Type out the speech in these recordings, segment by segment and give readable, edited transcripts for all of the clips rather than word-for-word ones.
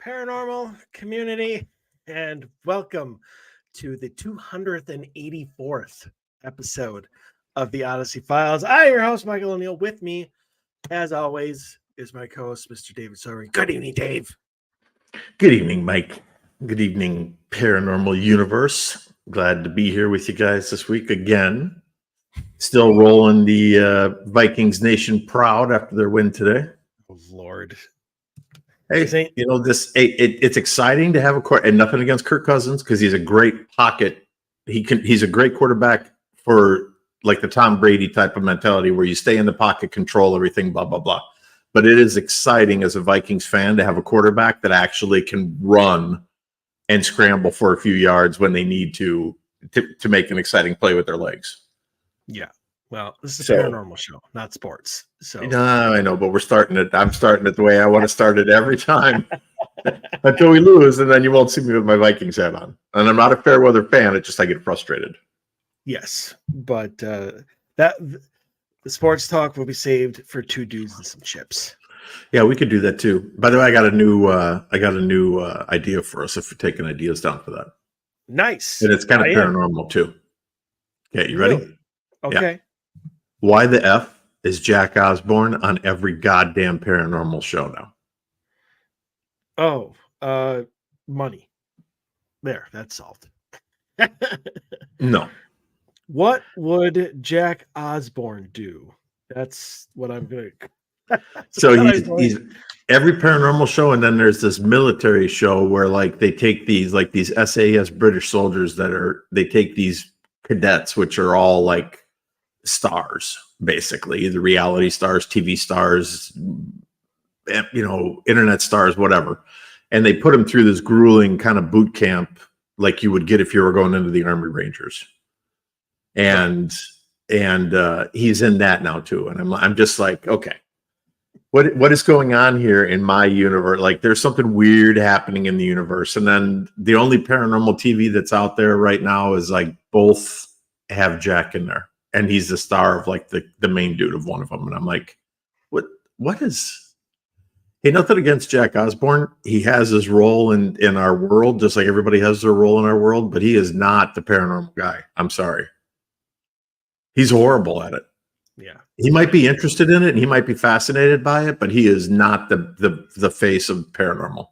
paranormal community, and welcome to the 284th episode of the Odyssey Files. I am your host, Michael O'Neill. With me, as always, is my co-host, Mr. David Sovereign. Good evening, Dave. Good evening, Mike. Good evening, Paranormal Universe. Glad to be here with you guys this week again. Still rolling the Vikings Nation proud after their win today. Oh, Lord. Hey, it's exciting to have a quarterback, and nothing against Kirk Cousins because he's a great pocket. He's a great quarterback for like the Tom Brady type of mentality where you stay in the pocket, control everything, blah, blah, blah. But it is exciting as a Vikings fan to have a quarterback that actually can run and scramble for a few yards when they need to make an exciting play with their legs. Yeah. Well, this is a paranormal show, not sports. So no, I know, but I'm starting it the way I want to start it every time until we lose, and then you won't see me with my Vikings hat on. And I'm not a fair weather fan. It's just I get frustrated. Yes, but the sports talk will be saved for two dudes and some chips. Yeah, we could do that too. By the way, I got a new idea for us if we're taking ideas down for that. Nice. And it's kind of paranormal too. Okay, you ready? Really? Okay. Yeah. Why the F is Jack Osborne on every goddamn paranormal show Oh, now? money. There, that's solved. No. What would Jack Osborne do? That's what I'm going to... So he's every paranormal show, and then there's this military show where like they take these SAS British soldiers they take these cadets, which are all like stars, basically, either reality stars, TV stars, internet stars, whatever. And they put them through this grueling kind of boot camp like you would get if you were going into the Army Rangers. And he's in that now too. And I'm just like, okay, what is going on here in my universe? Like there's something weird happening in the universe. And then the only paranormal TV that's out there right now is like both have Jack in there. And he's the star of like the main dude of one of them. And I'm like, what is, hey, nothing against Jack Osborne. He has his role in our world, just like everybody has their role in our world, but he is not the paranormal guy. I'm sorry. He's horrible at it. Yeah. He might be interested in it and he might be fascinated by it, but he is not the face of paranormal.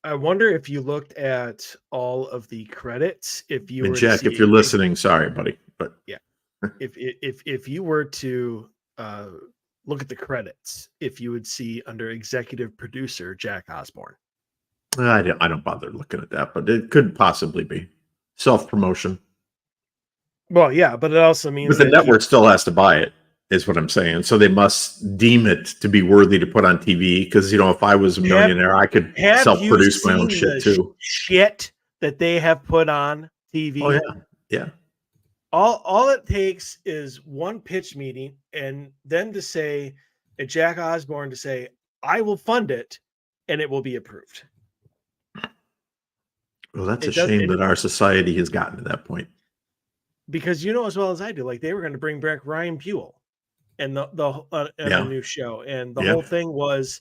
I wonder if you looked at all of the credits, if you and were Jack, if you're listening, sorry, buddy. But yeah. if you were to look at the credits, if you would see under executive producer Jack Osborne. I don't bother looking at that, but it could possibly be self-promotion. Well, yeah, but it also means but the network still has to buy it, is what I'm saying. So they must deem it to be worthy to put on TV. Because if I was a millionaire, I could self-produce my own shit too. Shit that they have put on TV. Oh yeah, yeah. All it takes is one pitch meeting, and then to say, Jack Osborne to say, I will fund it, and it will be approved. Well, that's a shame that our society has gotten to that point. Because as well as I do, like they were going to bring back Ryan Buell and a new show. And the whole thing was,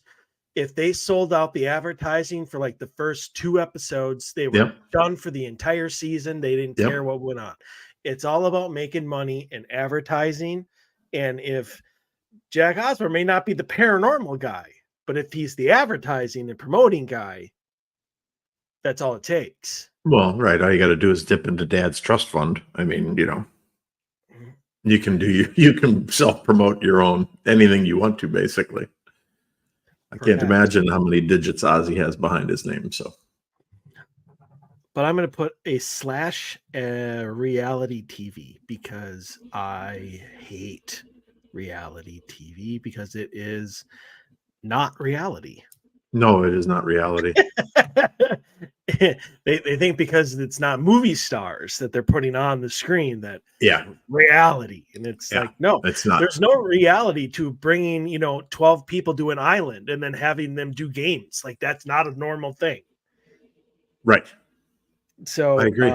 if they sold out the advertising for like the first 2 episodes, they were done for the entire season. They didn't care what went on. It's all about making money and advertising. And if Jack Osborne may not be the paranormal guy, but if he's the advertising and promoting guy, that's all it takes. Well, right. All you got to do is dip into Dad's trust fund. I mean, you can self-promote your own anything you want to, basically. I can't imagine how many digits Ozzy has behind his name. So. But I'm going to put a / reality TV because I hate reality TV because it is not reality. No, it is not reality. They think because it's not movie stars that they're putting on the screen that reality. And it's like, no, it's not. There's no reality to bringing, 12 people to an island and then having them do games. Like that's not a normal thing. Right. So I agree.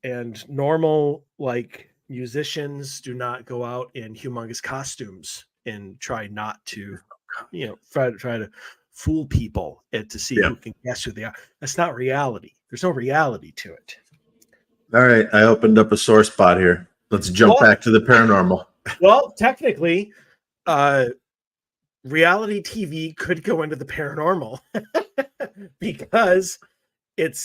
And normal like musicians do not go out in humongous costumes and try not to, try to fool people and to see who can guess who they are. That's not reality. There's no reality to it. All right, I opened up a sore spot here. Let's jump back to the paranormal. Well, technically, reality TV could go into the paranormal because it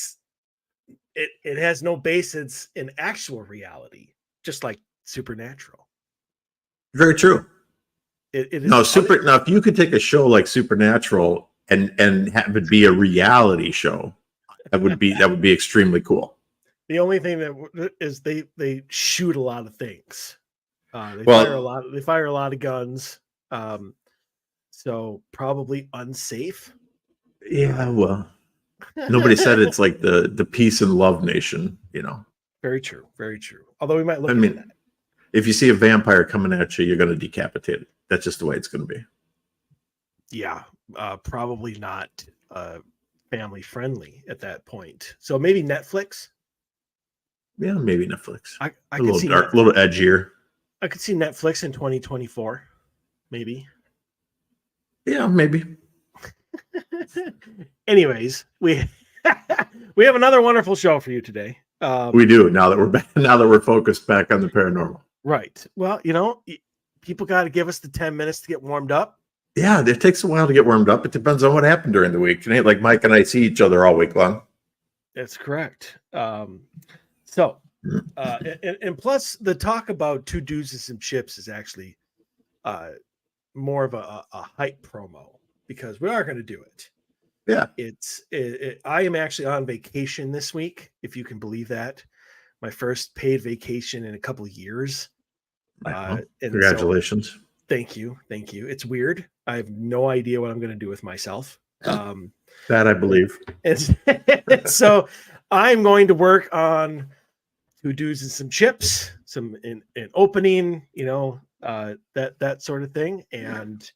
has no basis in actual reality, just like Supernatural. Very true. It is now, if you could take a show like Supernatural and have it be a reality show, that would be extremely cool. The only thing that is they shoot a lot of things. They fire a lot of guns. So probably unsafe. Yeah, well, nobody said it's like the peace and love nation, you know. Very true. Very true. Although we might look at that. If you see a vampire coming at you, you're going to decapitate it. That's just the way it's going to be. Yeah, probably not family friendly at that point. So maybe Netflix. Yeah, maybe Netflix. I a little dark, a little edgier. I could see Netflix in 2024, maybe. Yeah, maybe. Anyways, we have another wonderful show for you today. We do now that we're back, now that we're focused back on the paranormal. Right. Well, people got to give us the 10 minutes to get warmed up. Yeah, it takes a while to get warmed up. It depends on what happened during the week. It ain't like Mike and I see each other all week long. That's correct. And plus the talk about two dudes and some chips is actually more of a hype promo because we are going to do it. Yeah. I am actually on vacation this week, if you can believe that. My first paid vacation in a couple of years. Congratulations. So, thank you. It's weird. I have no idea what I'm going to do with myself. That I believe. And so I'm going to work on two dudes and some chips, some in opening, that sort of thing. And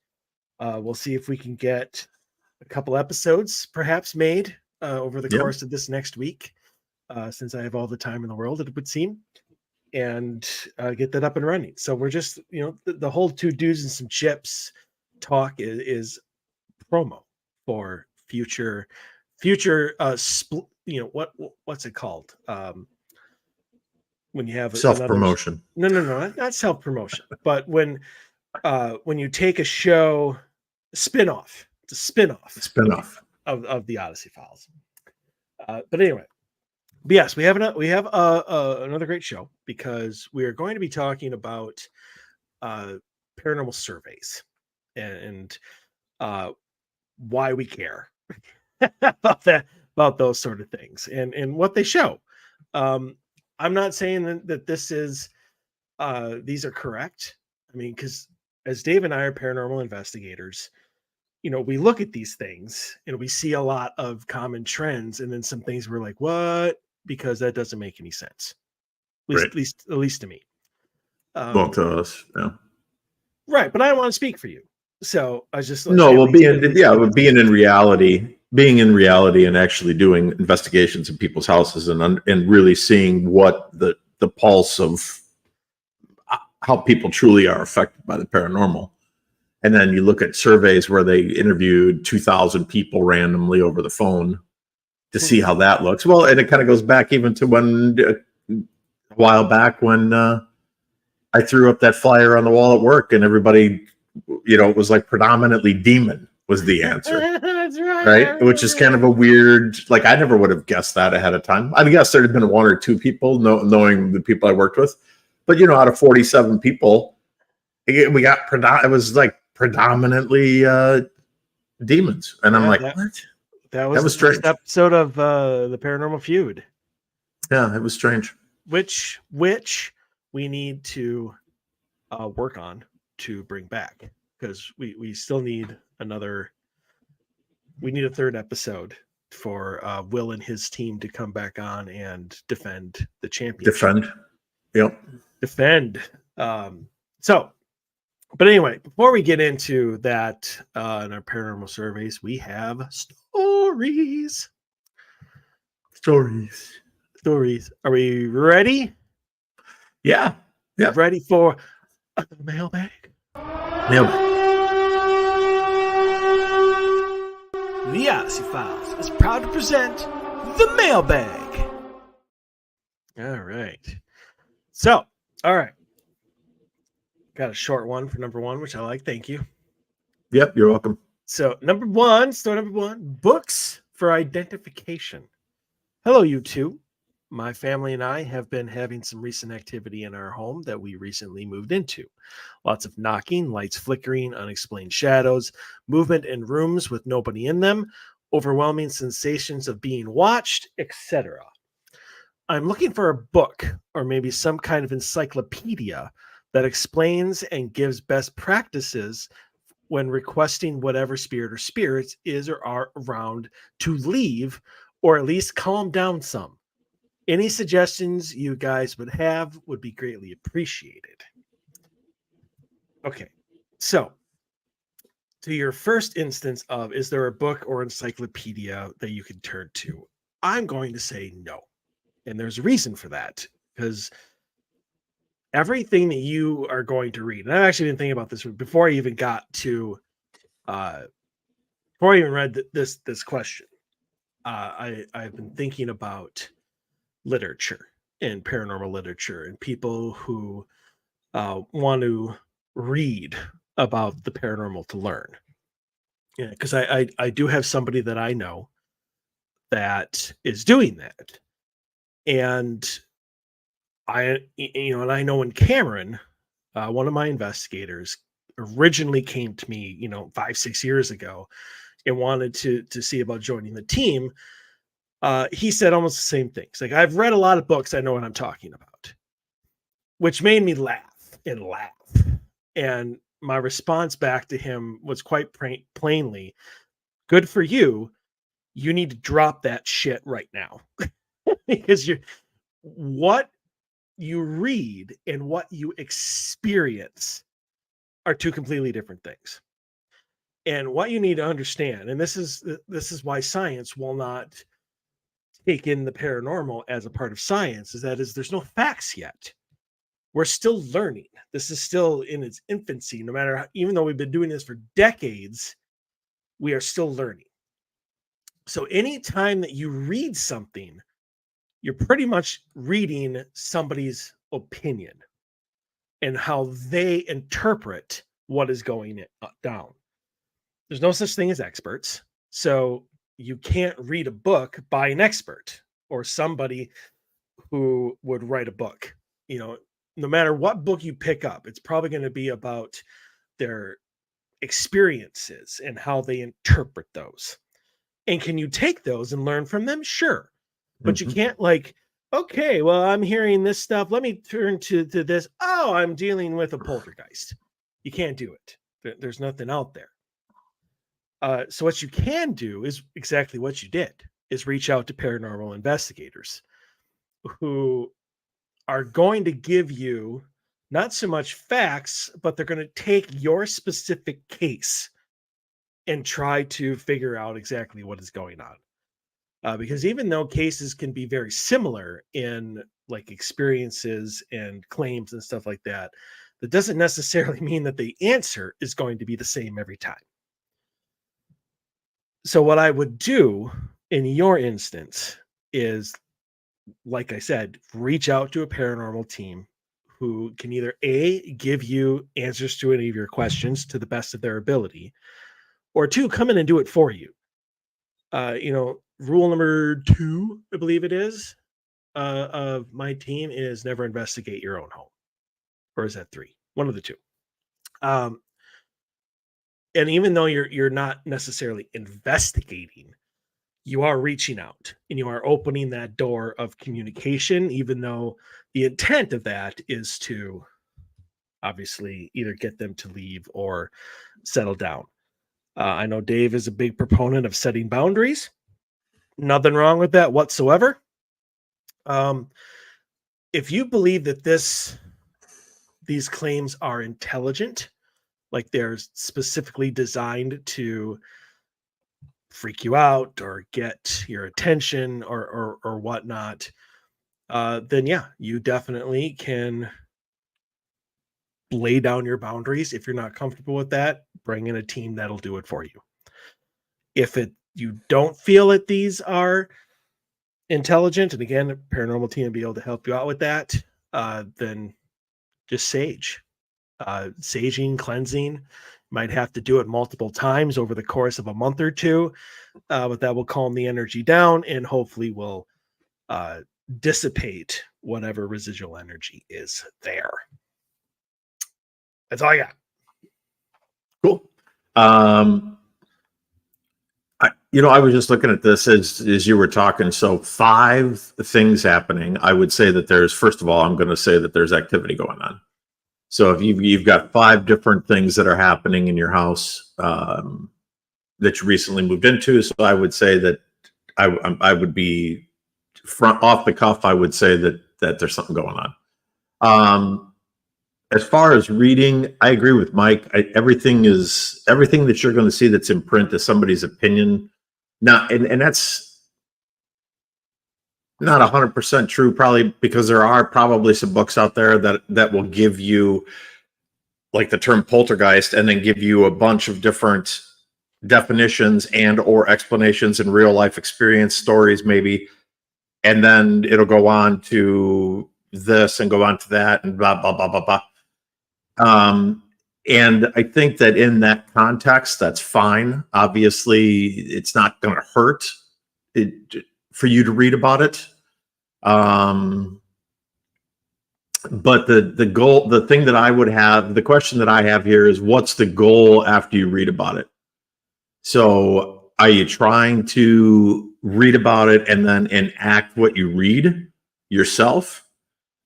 we'll see if we can get a couple episodes perhaps made over the course of this next week, since I have all the time in the world, it would seem, and get that up and running. So we're just, the whole two dudes and some chips talk is promo for future what's it called? When you have self-promotion. No, not self-promotion. But when you take a show spin-off, it's a spin-off of the Odyssey Files. But anyway, yes, we have another great show because we are going to be talking about paranormal surveys and why we care about those sort of things and what they show. I'm not saying that this is these are correct. I mean, because as Dave and I are paranormal investigators, we look at these things and we see a lot of common trends, and then some things we're like, what? Because that doesn't make any sense. At least to me. Well, to us, yeah. Right, but I don't want to speak for you. So I was just being in reality and actually doing investigations in people's houses and really seeing what the pulse of how people truly are affected by the paranormal. And then you look at surveys where they interviewed 2,000 people randomly over the phone to see how that looks. Well, and it kind of goes back even to when a while back when I threw up that flyer on the wall at work and everybody, it was like predominantly demon was the answer. That's right? Which is kind of a weird, like I never would have guessed that ahead of time. I guess there had been one or two people knowing the people I worked with, but out of 47 people, we got it was like predominantly demons, and I'm like, what? That was the strange. First episode of the Paranormal Feud. Yeah, it was strange. Which we need to work on to bring back because we still need we need a third episode for Will and his team to come back on and defend the championship. Defend. But anyway, before we get into that in our paranormal surveys, we have stories. Are we ready? Yeah. Ready for a mailbag? The Odyssey Files is proud to present the Mailbag. All right. So, all right. Got a short one for number one, which I like. Thank you. Yep, you're welcome. So, number one, books for identification. Hello, you two. My family and I have been having some recent activity in our home that we recently moved into. Lots of knocking, lights flickering, unexplained shadows, movement in rooms with nobody in them, overwhelming sensations of being watched, etc. I'm looking for a book or maybe some kind of encyclopedia that explains and gives best practices when requesting whatever spirit or spirits is or are around to leave or at least calm down some. Any suggestions you guys would have would be greatly appreciated. Okay, so to your first instance of, is there a book or encyclopedia that you can turn to? I'm going to say no. And there's a reason for that, because everything that you are going to read, and I've actually been thinking about this before I even got to, before I even read this question, I've been thinking about literature and paranormal literature and people who want to read about the paranormal to learn. Yeah, because I do have somebody that I know that is doing that, and and I know when Cameron, one of my investigators, originally came to me, 5-6 years ago, and wanted to see about joining the team. He said almost the same things. Like, I've read a lot of books, I know what I'm talking about, which made me laugh and laugh. And my response back to him was quite plainly, good for you. You need to drop that shit right now. Because what you read and what you experience are two completely different things. And what you need to understand, and this is why science will not take in the paranormal as a part of science, is there's no facts yet. We're still learning. This is still in its infancy. No matter even though we've been doing this for decades, we are still learning. So anytime that you read something, you're pretty much reading somebody's opinion and how they interpret what is going down. There's no such thing as experts. So you can't read a book by an expert or somebody who would write a book. No matter what book you pick up, it's probably going to be about their experiences and how they interpret those. And can you take those and learn from them? Sure. But you can't okay, well, I'm hearing this stuff. Let me turn to this. Oh, I'm dealing with a poltergeist. You can't do it. There's nothing out there. So what you can do is exactly what you did, is reach out to paranormal investigators who are going to give you not so much facts, but they're going to take your specific case and try to figure out exactly what is going on. Because even though cases can be very similar in experiences and claims and stuff like that, that doesn't necessarily mean that the answer is going to be the same every time. So what I would do in your instance is, like I said, reach out to a paranormal team who can either A, give you answers to any of your questions to the best of their ability, or two, come in and do it for you. Rule number 2, I believe it is, of my team is never investigate your own home. Or is that 3? One of the two. And even though you're not necessarily investigating, you are reaching out and you are opening that door of communication, even though the intent of that is to obviously either get them to leave or settle down. I know Dave is a big proponent of setting boundaries. Nothing wrong with that whatsoever. If you believe that these claims are intelligent, like they're specifically designed to freak you out or get your attention or whatnot, then yeah, you definitely can lay down your boundaries. If you're not comfortable with that, bring in a team that'll do it for you. If you don't feel that these are intelligent, and again, a paranormal team will be able to help you out with that, then just sage. Saging, cleansing, might have to do it multiple times over the course of a month or two, but that will calm the energy down and hopefully will dissipate whatever residual energy is there. That's all I got. Cool. I was just looking at this as you were talking. So 5 things happening. I would say that first of all, I'm going to say that there's activity going on. So if you've got 5 different things that are happening in your house that you recently moved into, so I would say that I would be off the cuff. I would say that there's something going on. As far as reading, I agree with Mike. Everything that you're going to see that's in print is somebody's opinion. Now, and that's not 100% true, probably, because there are probably some books out there that will give you like the term poltergeist and then give you a bunch of different definitions and or explanations in real life experience stories, maybe, and then it'll go on to this and go on to that and blah blah blah blah blah. And I think that in that context, that's fine. Obviously, it's not going to hurt for you to read about it. But the goal, the thing that I would have, the question that I have here is, what's the goal after you read about it? So are you trying to read about it and then enact what you read yourself?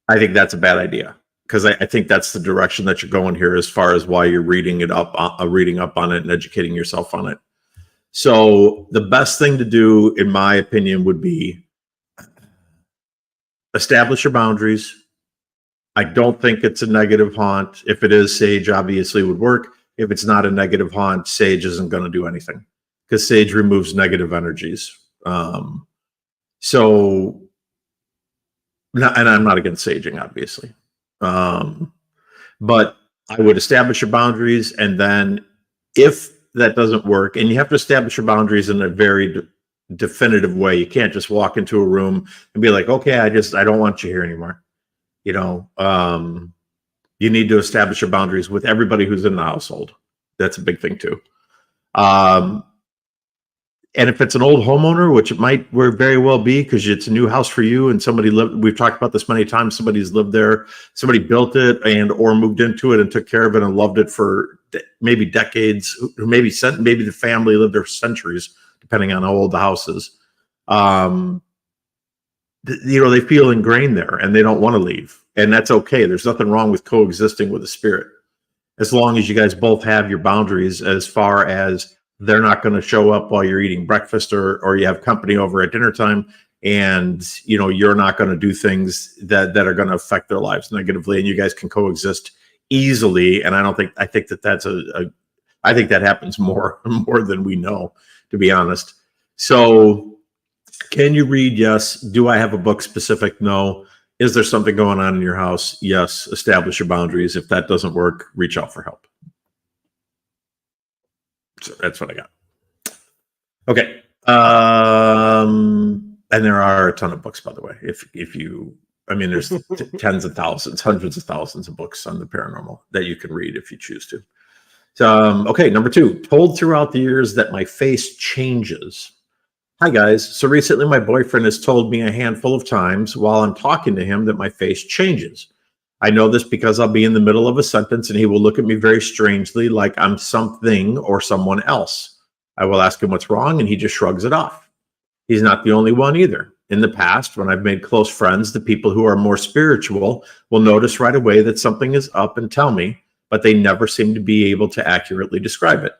I think that's a bad idea, because I think that's the direction that you're going here as far as why you're reading up on it and educating yourself on it. So the best thing to do, in my opinion, would be establish your boundaries. I don't think it's a negative haunt. If it is, sage obviously would work. If it's not a negative haunt, sage isn't going to do anything, because sage removes negative energies. And I'm not against saging, obviously. But I would establish your boundaries, and then if that doesn't work, and you have to establish your boundaries in a very definitive way. You can't just walk into a room and be like, okay, I don't want you here anymore. You need to establish your boundaries with everybody who's in the household. That's a big thing too. And if it's an old homeowner, which it might very well be, because it's a new house for you and somebody lived, we've talked about this many times, somebody's lived there, somebody built it and or moved into it and took care of it and loved it for maybe decades, or maybe the family lived there for centuries, depending on how old the house is. They feel ingrained there and they don't want to leave. And that's okay. There's nothing wrong with coexisting with a spirit, as long as you guys both have your boundaries, as far as they're not going to show up while you're eating breakfast or you have company over at dinner time, and you're not going to do things that are going to affect their lives negatively, and you guys can coexist easily. And I think that I think that happens more than we know, to be honest. So can you read? Yes. Do I have a book specific? No. Is there something going on in your house? Yes. Establish your boundaries. If that doesn't work, reach out for help. So that's what I got. Okay. And there are a ton of books, by the way. There's tens of thousands, hundreds of thousands of books on the paranormal that you can read if you choose to. So, okay. Number 2, told throughout the years that my face changes. Hi guys. So recently my boyfriend has told me a handful of times while I'm talking to him that my face changes. I know this because I'll be in the middle of a sentence and he will look at me very strangely, like I'm something or someone else. I will ask him what's wrong and he just shrugs it off. He's not the only one either. In the past, when I've made close friends, the people who are more spiritual will notice right away that something is up and tell me, but they never seem to be able to accurately describe it.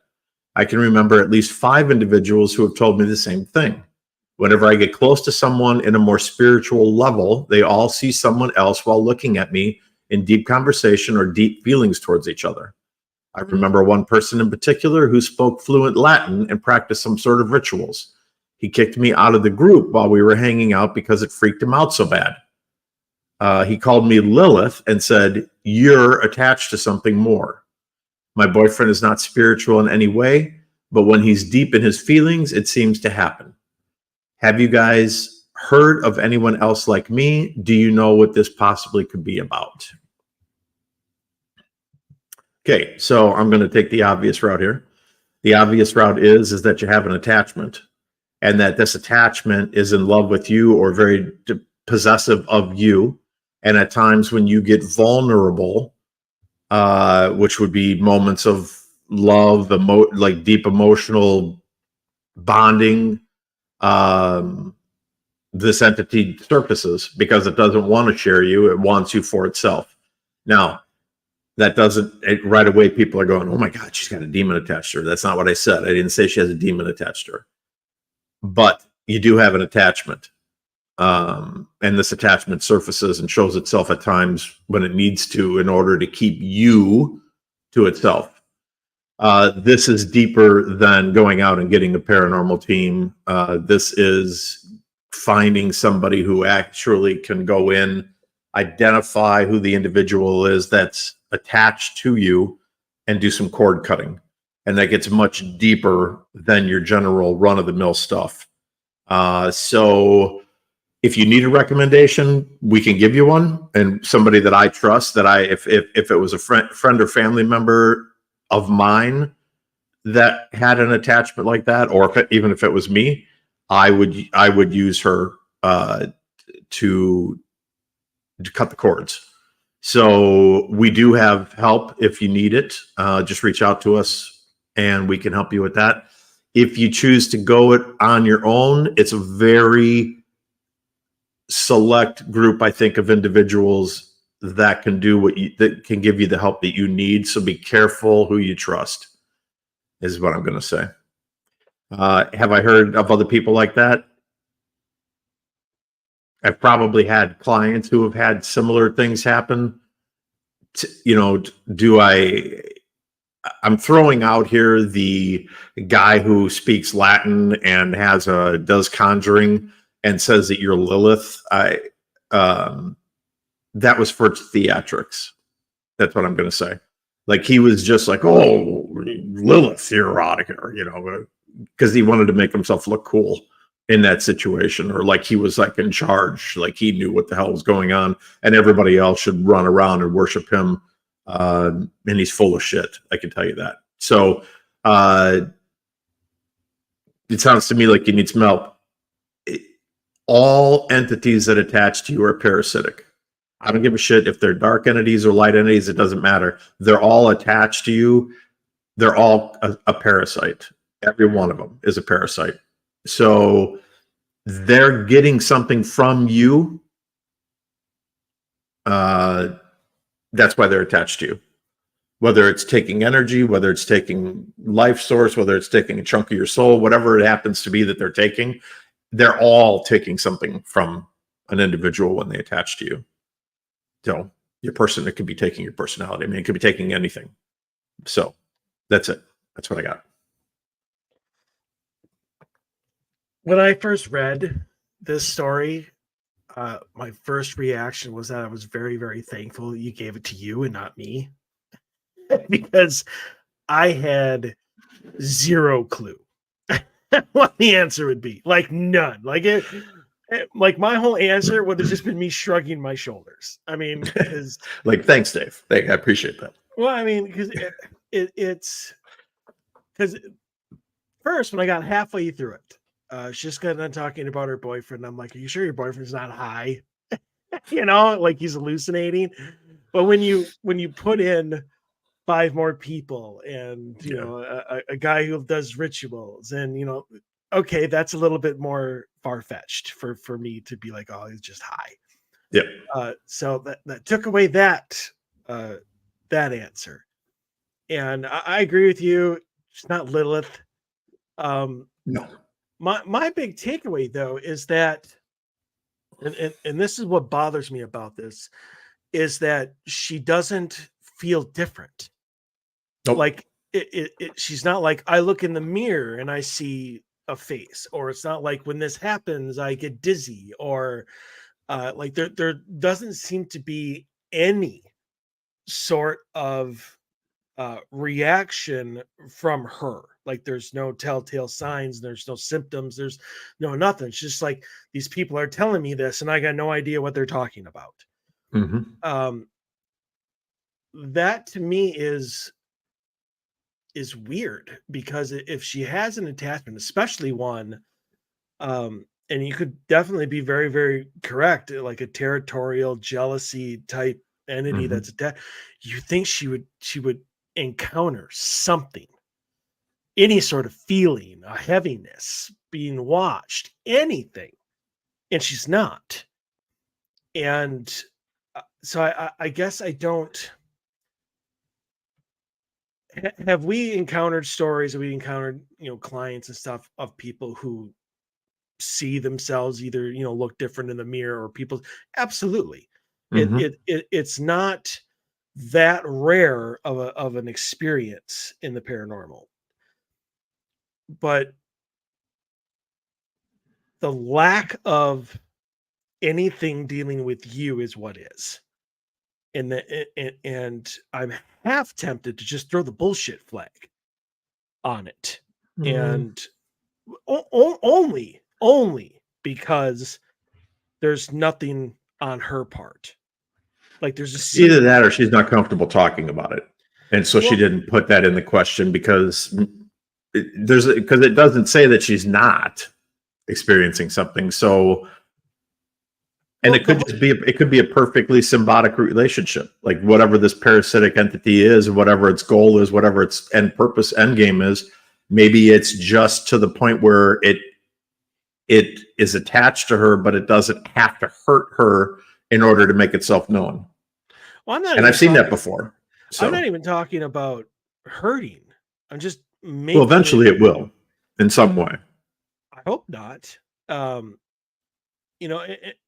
I can remember at least 5 individuals who have told me the same thing. Whenever I get close to someone in a more spiritual level, they all see someone else while looking at me in deep conversation or deep feelings towards each other. I remember one person in particular who spoke fluent Latin and practiced some sort of rituals. He kicked me out of the group while we were hanging out because it freaked him out so bad. He called me Lilith and said, "You're attached to something more." My boyfriend is not spiritual in any way, but when he's deep in his feelings, it seems to happen. Have you guys heard of anyone else like me? Do you know what this possibly could be about? Okay, so I'm going to take the obvious route here. The obvious route is that you have an attachment, and that this attachment is in love with you or very possessive of you. And at times when you get vulnerable, which would be moments of love, like deep emotional bonding, this entity surfaces because it doesn't want to share you. It wants you for itself. Now, that doesn't right away. People are going, "Oh my God, she's got a demon attached to her." That's not what I said. I didn't say she has a demon attached to her, but you do have an attachment, and this attachment surfaces and shows itself at times when it needs to in order to keep you to itself. This is deeper than going out and getting a paranormal team. This is finding somebody who actually can go in, identify who the individual is that's attached to you, and do some cord cutting. And that gets much deeper than your general run-of-the-mill stuff. So if you need a recommendation, we can give you one, and somebody that I trust, that if it was a friend or family member of mine that had an attachment like that, or even if it was me, I would use her to cut the cords. So we do have help if you need it. Just reach out to us and we can help you with that. If you choose to go it on your own, it's a very select group, I think, of individuals that can do that can give you the help that you need. So be careful who you trust, is what I'm going to say. Have I heard of other people like that? I've probably had clients who have had similar things happen. I'm throwing out here the guy who speaks Latin and does conjuring and says that you're Lilith. That was for theatrics. That's what I'm going to say. Like, he was just like, "Oh, Lilith, you're out of here," because he wanted to make himself look cool in that situation, or like he was like in charge, like he knew what the hell was going on, and everybody else should run around and worship him. And he's full of shit. I can tell you that. So it sounds to me like you need some help. All entities that attach to you are parasitic. I don't give a shit if they're dark entities or light entities. It doesn't matter. They're all attached to you. They're all a parasite. Every one of them is a parasite. So they're getting something from you. That's why they're attached to you. Whether it's taking energy, whether it's taking life source, whether it's taking a chunk of your soul, whatever it happens to be that they're all taking something from an individual when they attach to you. So your person, it could be taking your personality. I mean, it could be taking anything. So that's it. That's what I got. When I first read this story, my first reaction was that I was very, very thankful you gave it to you and not me, because I had zero clue what the answer would be. Like, none. Like my whole answer would have just been me shrugging my shoulders. I mean, because like, thanks, Dave. I appreciate that. Well, I mean, because it's because first, when I got halfway through it, she just got done talking about her boyfriend. I'm like, "Are you sure your boyfriend's not high?" Like he's hallucinating. But when you put in 5 more people and a guy who does rituals, and okay, that's a little bit more far-fetched for me to be like, "Oh, he's just high." Yeah. So that took away that answer. And I agree with you. It's not Lilith. No. My big takeaway, though, is that, and this is what bothers me about this, is that she doesn't feel different. Nope. Like she's not like, I look in the mirror and I see a face, or it's not like when this happens I get dizzy, or like there doesn't seem to be any sort of reaction from her. Like there's no telltale signs, there's no symptoms, there's no nothing. It's just like these people are telling me this and I got no idea what they're talking about. That to me is weird, because if she has an attachment, especially one, and you could definitely be very, very correct, like a territorial jealousy type entity that's attached, you think she would encounter something, any sort of feeling, a heaviness, being watched, anything, and she's not. And so I guess I don't. Have we encountered stories? Have we encountered, clients and stuff of people who see themselves either, look different in the mirror, or people? Absolutely. It's not that rare of an experience in the paranormal, but the lack of anything dealing with you is what is. And I'm half tempted to just throw the bullshit flag on it. And only because there's nothing on her part. Like there's either that or she's not comfortable talking about it. And so she didn't put that in the question, because it doesn't say that she's not experiencing something. So, and it could be a perfectly symbiotic relationship, like whatever this parasitic entity is, whatever its goal is, whatever its end game is. Maybe it's just to the point where it is attached to her, but it doesn't have to hurt her in order to make itself known. And I've seen that before. So I'm not even talking about hurting. I'm just making. Well, eventually it will, in some way. I hope not. And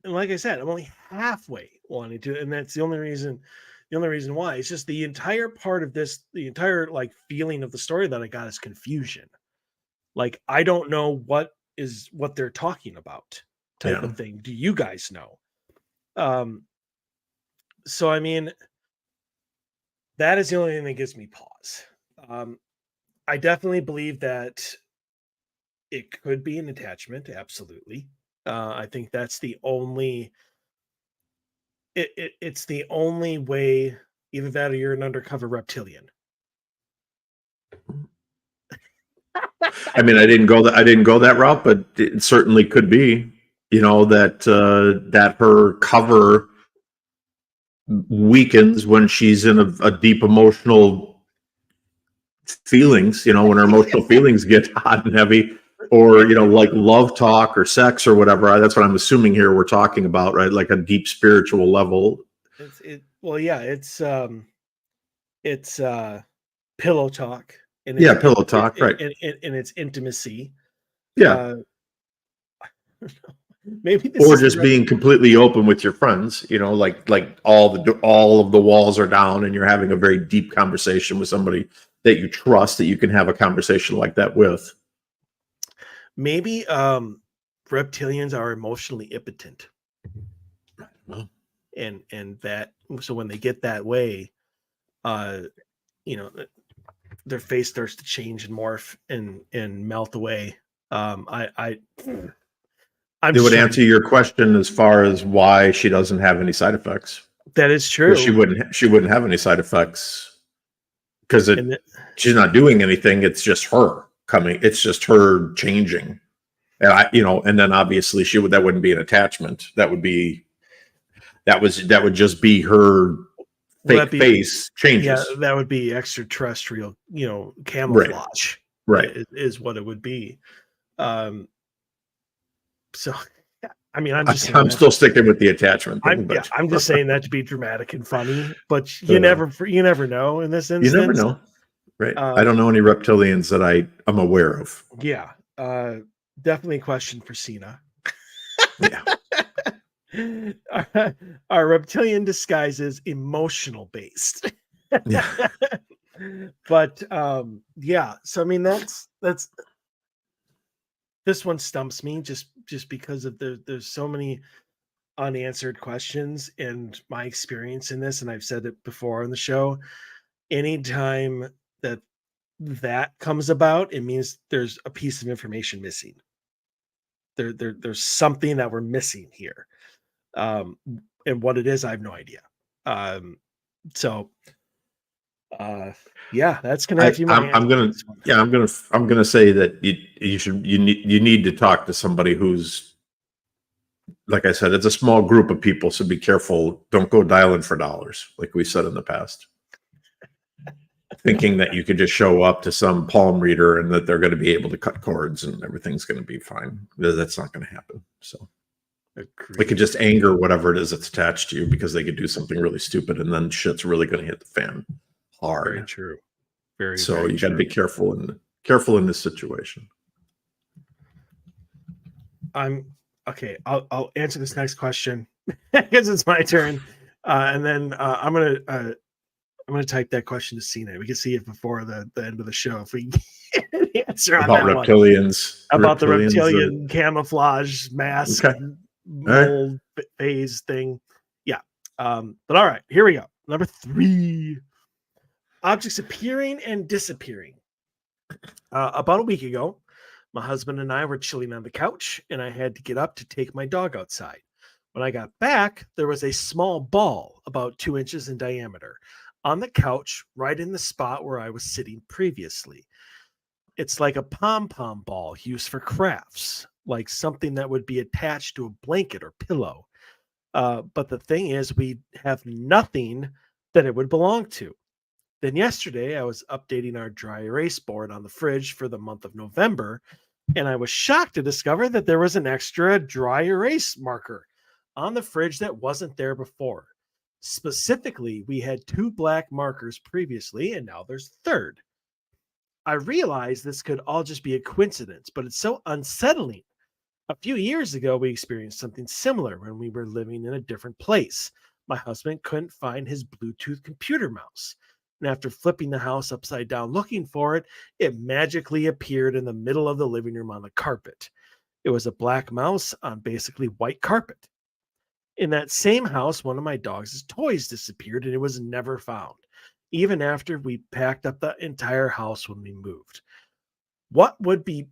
like I said, I'm only halfway wanting to, and that's the only reason why. It's just the entire part of this, the entire feeling of the story that I got is confusion. Like I don't know what they're talking about, type of thing. Do you guys know? So I mean, that is the only thing that gives me pause. I definitely believe that it could be an attachment. Absolutely. I think that's the only. It's the only way. Either that, or you're an undercover reptilian. I mean, I didn't go that route, but it certainly could be. That her cover weakens when she's in a deep emotional feelings. When her emotional feelings get hot and heavy, or like love talk or sex or whatever. That's what I'm assuming here we're talking about, right? Like a deep spiritual level. It's pillow talk. Pillow talk, right? And it's intimacy. Yeah. Maybe or just being completely open with your friends, like all of the walls are down and you're having a very deep conversation with somebody that you trust, that you can have a conversation like that with. Maybe reptilians are emotionally impotent. Well, and that, so when they get that way, their face starts to change and morph and melt away. It would answer your question as far as why she doesn't have any side effects. That is true. She wouldn't have any side effects because she's not doing anything. It's just her coming. It's just her changing. And and then obviously that wouldn't be an attachment. That would just be her fake face changes. Yeah, that would be extraterrestrial, camouflage. Right. Is what it would be. So, I mean, I'm still sticking with the attachment thing. I'm just saying that to be dramatic and funny, but you never know in this instance. You never know, right? I don't know any reptilians that I'm aware of. Yeah, definitely a question for Cena. Yeah. Our reptilian disguise is emotional based. Yeah. But yeah, so I mean that's this one stumps me just because of there's so many unanswered questions, and my experience in this, and I've said it before on the show, anytime that that comes about, it means there's a piece of information missing. There's something that we're missing here. Um, and what it is, I have no idea. Um, so yeah, that's gonna have to be my answer I'm to gonna this one. yeah I'm gonna say that you need to talk to somebody who's, like I said, it's a small group of people, so be careful. Don't go dialing for dollars, like we said in the past, thinking that you could just show up to some palm reader and that they're going to be able to cut cords and everything's going to be fine. That's not going to happen. So Agreed. it could just anger whatever it is that's attached to you, because they could do something really stupid and then shit's really going to hit the fan hard. Very true. Very, so very you got to true. be careful in this situation. I'll answer this next question because it's my turn, and then I'm gonna type that question to Cena. We can see it before the end of the show if we get an answer on About that reptilians. one. About the Reptilians, reptilian camouflage mask Okay. mold phase thing. Yeah. But all right, here we go. Number 3. Objects appearing and disappearing. About a week ago, my husband and I were chilling on the couch, and I had to get up to take my dog outside. When I got back, there was a small ball about 2 inches in diameter on the couch, right in the spot where I was sitting previously. It's like a pom-pom ball used for crafts, like something that would be attached to a blanket or pillow. But the thing is, we have nothing that it would belong to. Then yesterday, I was updating our dry erase board on the fridge for the month of November, and I was shocked to discover that there was an extra dry erase marker on the fridge that wasn't there before. Specifically, we had 2 black markers previously, and now there's a third. I realize this could all just be a coincidence, but it's so unsettling. A few years ago, we experienced something similar when we were living in a different place. My husband couldn't find his Bluetooth computer mouse. And after flipping the house upside down looking for it, it magically appeared in the middle of the living room on the carpet. It was a black mouse on basically white carpet. In that same house, one of my dog's toys disappeared and it was never found, even after we packed up the entire house when we moved. What would be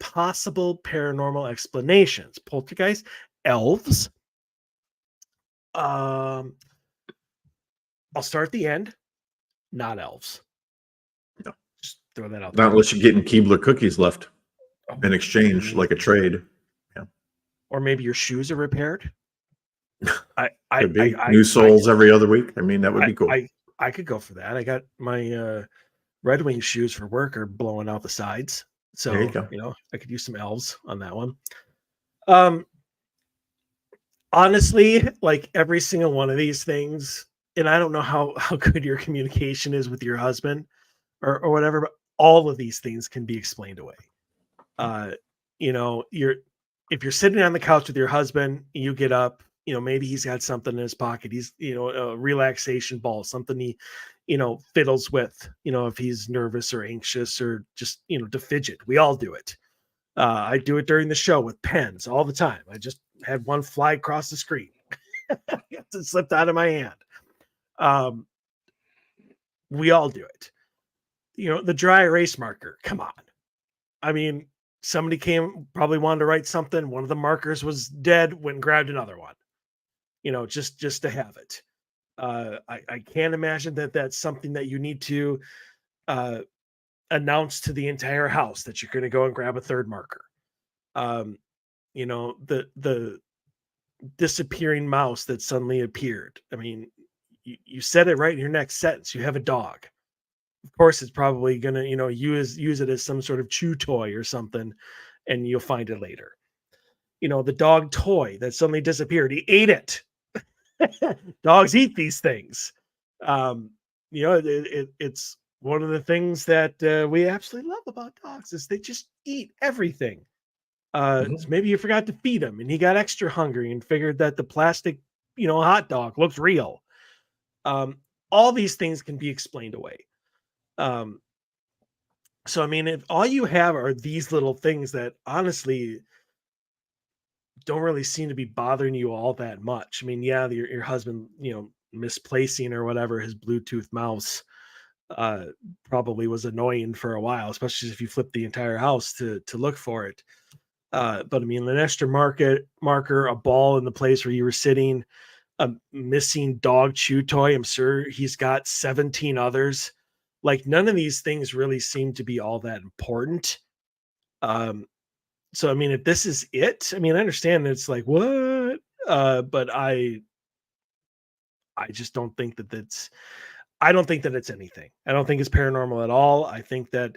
possible paranormal explanations? Poltergeist, elves. I'll start at the end. Not elves. No. Just throw that out Not there. unless you're getting Keebler cookies left in exchange, like a trade. Yeah. Or maybe your shoes are repaired. Could be new soles every other week. I mean, that would be cool. I could go for that. I got my Red Wing shoes for work are blowing out the sides. So there you go. I could use some elves on that one. Honestly, like every single one of these things, and I don't know how good your communication is with your husband or whatever, but all of these things can be explained away. If you're sitting on the couch with your husband, you get up, maybe he's got something in his pocket. He's, a relaxation ball, something he, fiddles with, if he's nervous or anxious or just, to fidget. We all do it. I do it during the show with pens all the time. I just had one fly across the screen. It slipped out of my hand. We all do it. The dry erase marker. Come on. I mean, somebody probably wanted to write something. One of the markers was dead, went and grabbed another one. Just to have it. I can't imagine that that's something that you need to announce to the entire house that you're going to go and grab a third marker. The disappearing mouse that suddenly appeared. I mean, you said it right in your next sentence. You have a dog. Of course, it's probably going to, use it as some sort of chew toy or something, and you'll find it later. The dog toy that suddenly disappeared. He ate it. Dogs eat these things. It's one of the things that we absolutely love about dogs is they just eat everything. So maybe you forgot to feed him and he got extra hungry and figured that the plastic, hot dog looks real. All these things can be explained away. So, I mean, if all you have are these little things that honestly don't really seem to be bothering you all that much. I mean, yeah, your husband, misplacing or whatever his Bluetooth mouse, probably was annoying for a while, especially if you flip the entire house to look for it. But I mean, an extra marker, a ball in the place where you were sitting, a missing dog chew toy. I'm sure he's got 17 others. Like, none of these things really seem to be all that important. So I mean, if this is it, I mean, I understand that it's like, what? But I just don't think I don't think that it's anything. I don't think it's paranormal at all. I think that,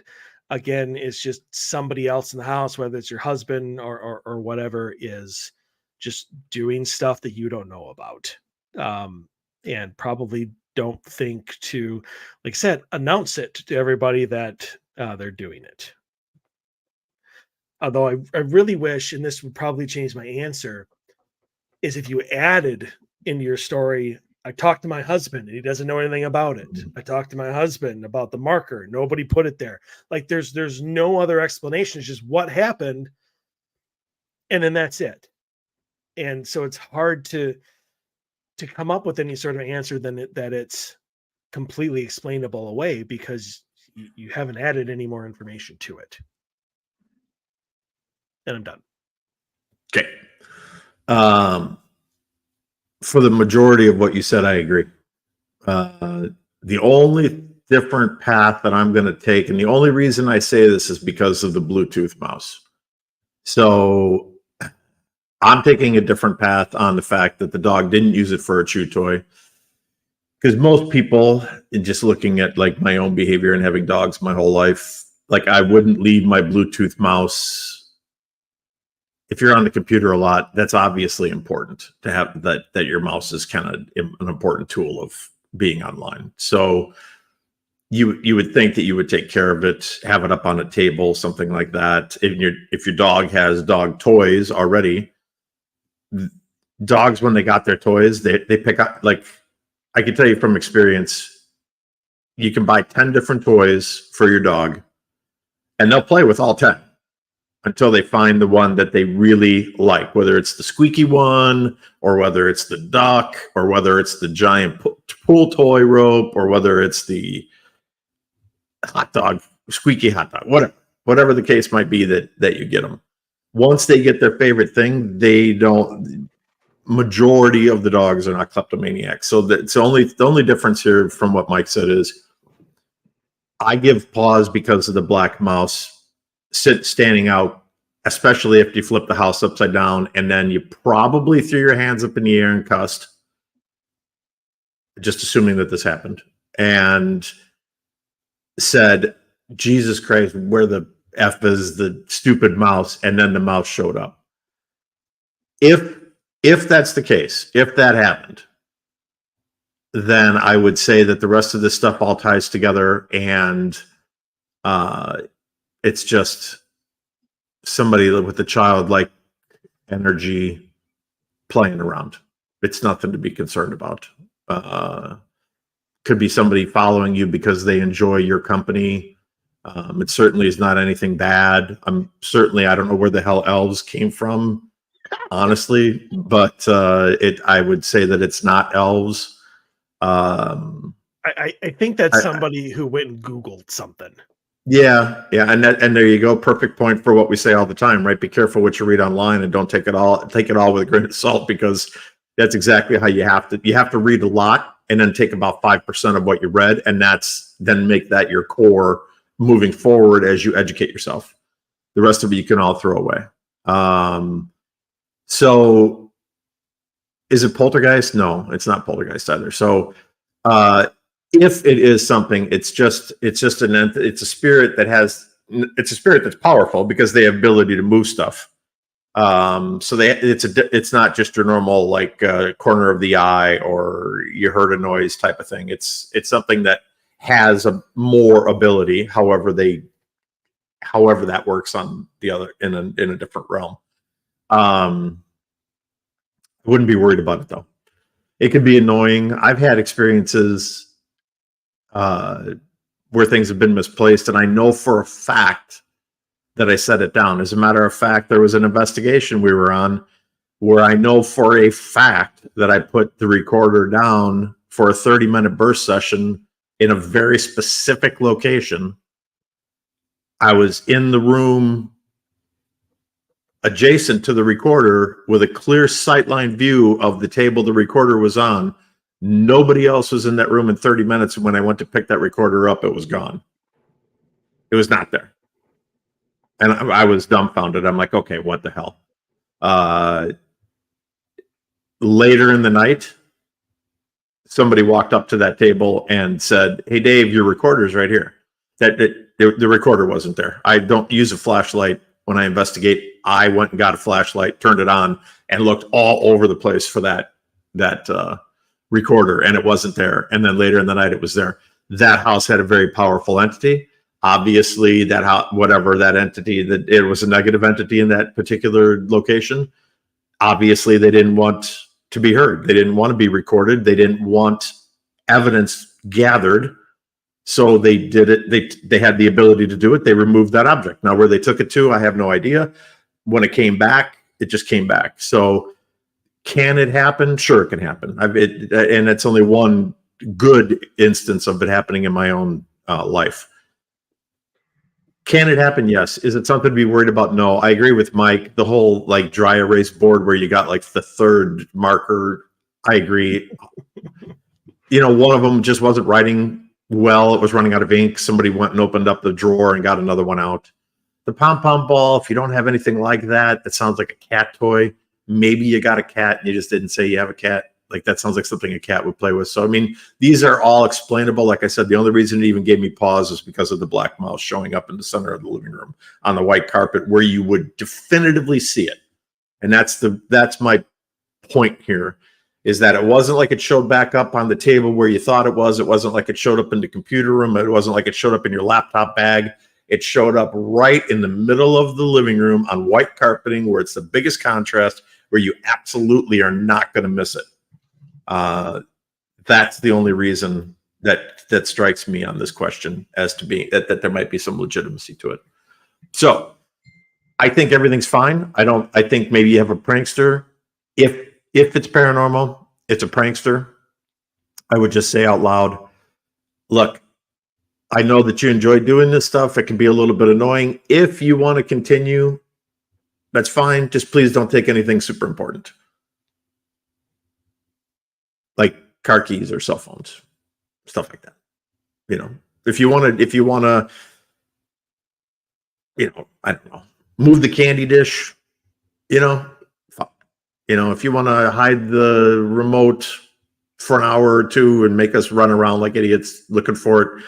again, it's just somebody else in the house, whether it's your husband or whatever, is just doing stuff that you don't know about. And probably don't think to, like I said, announce it to everybody that they're doing it. Although I really wish, and this would probably change my answer, is if you added into your story, I talked to my husband and he doesn't know anything about it. I talked to my husband about the marker. Nobody put it there. Like, there's no other explanation. It's just what happened. And then that's it. And so it's hard to come up with any sort of answer that it's completely explainable away, because you haven't added any more information to it. And I'm done. Okay. For the majority of what you said, I agree. The only different path that I'm going to take, and the only reason I say this is because of the Bluetooth mouse. So I'm taking a different path on the fact that the dog didn't use it for a chew toy. Because most people, just looking at like my own behavior and having dogs my whole life, like, I wouldn't leave my Bluetooth mouse. If you're on the computer a lot, that's obviously important to have that your mouse is kind of an important tool of being online. So you would think that you would take care of it, have it up on a table, something like that. If your dog has dog toys already, dogs, when they got their toys, they pick up, like, I can tell you from experience, you can buy 10 different toys for your dog and they'll play with all 10. Until they find the one that they really like, whether it's the squeaky one, or whether it's the duck, or whether it's the giant pool toy rope, or whether it's the hot dog, squeaky hot dog, whatever the case might be that you get them. Once they get their favorite thing, majority of the dogs are not kleptomaniacs. So the only difference here from what Mike said is I give pause because of the black mouse standing out, especially if you flip the house upside down and then you probably threw your hands up in the air and cussed, just assuming that this happened, and said, Jesus Christ, where the F is the stupid mouse? And then the mouse showed up. If that's the case, if that happened, then I would say that the rest of this stuff all ties together, and it's just somebody with a childlike energy playing around. It's nothing to be concerned about. Could be somebody following you because they enjoy your company. It certainly is not anything bad. I don't know where the hell elves came from, honestly, but I would say that it's not elves. I think that's somebody who went and Googled something. Yeah, and there you go. Perfect point for what we say all the time, right? Be careful what you read online, and don't take it all with a grain of salt, because that's exactly how you have to read a lot and then take about 5% of what you read, and then make that your core moving forward as you educate yourself. The rest of it you can all throw away. So is it poltergeist? No, it's not poltergeist either. So if it is something, it's a spirit that's powerful because they have ability to move stuff. So it's not just your normal, like, corner of the eye or you heard a noise type of thing. It's something that has a more ability. However that works on the other in a different realm. I wouldn't be worried about it though. It could be annoying. I've had experiences where things have been misplaced, and I know for a fact that I set it down. As a matter of fact, there was an investigation we were on where I know for a fact that I put the recorder down for a 30-minute burst session in a very specific location. I was in the room adjacent to the recorder with a clear sightline view of the table the recorder was on. Nobody else was in that room in 30 minutes. And when I went to pick that recorder up, it was gone. It was not there. And I was dumbfounded. I'm like, okay, what the hell? Later in the night, somebody walked up to that table and said, "Hey, Dave, your recorder's right here." The recorder wasn't there. I don't use a flashlight when I investigate. I went and got a flashlight, turned it on, and looked all over the place for that recorder, and it wasn't there. And then later in the night, it was there. That house had a very powerful entity. Obviously, whatever that entity, that it was a negative entity in that particular location. Obviously, they didn't want to be heard. They didn't want to be recorded. They didn't want evidence gathered. So they did it. They had the ability to do it. They removed that object. Now, where they took it to, I have no idea. When it came back, it just came back. So can it happen? Sure, it can happen. And it's only one good instance of it happening in my own life. Can it happen? Yes. Is it something to be worried about? No. I agree with Mike. The whole like dry erase board where you got like the third marker. I agree. One of them just wasn't writing well. It was running out of ink. Somebody went and opened up the drawer and got another one out. The pom-pom ball, if you don't have anything like that, that sounds like a cat toy. Maybe you got a cat and you just didn't say you have a cat. Like that sounds like something a cat would play with. So, I mean, these are all explainable. Like I said, the only reason it even gave me pause is because of the black mouse showing up in the center of the living room on the white carpet where you would definitively see it. And that's my point here, is that it wasn't like it showed back up on the table where you thought it was. It wasn't like it showed up in the computer room. It wasn't like it showed up in your laptop bag. It showed up right in the middle of the living room on white carpeting where it's the biggest contrast, where you absolutely are not going to miss it. That's the only reason that strikes me on this question as to being that there might be some legitimacy to it. So I think everything's fine. I think maybe you have a prankster. If it's paranormal, it's a prankster. I would just say out loud, look, I know that you enjoy doing this stuff. It can be a little bit annoying. If you want to continue, that's fine. Just please don't take anything super important, like car keys or cell phones, stuff like that. If you want to, I don't know, move the candy dish, fuck. If you want to hide the remote for an hour or two and make us run around like idiots looking for it,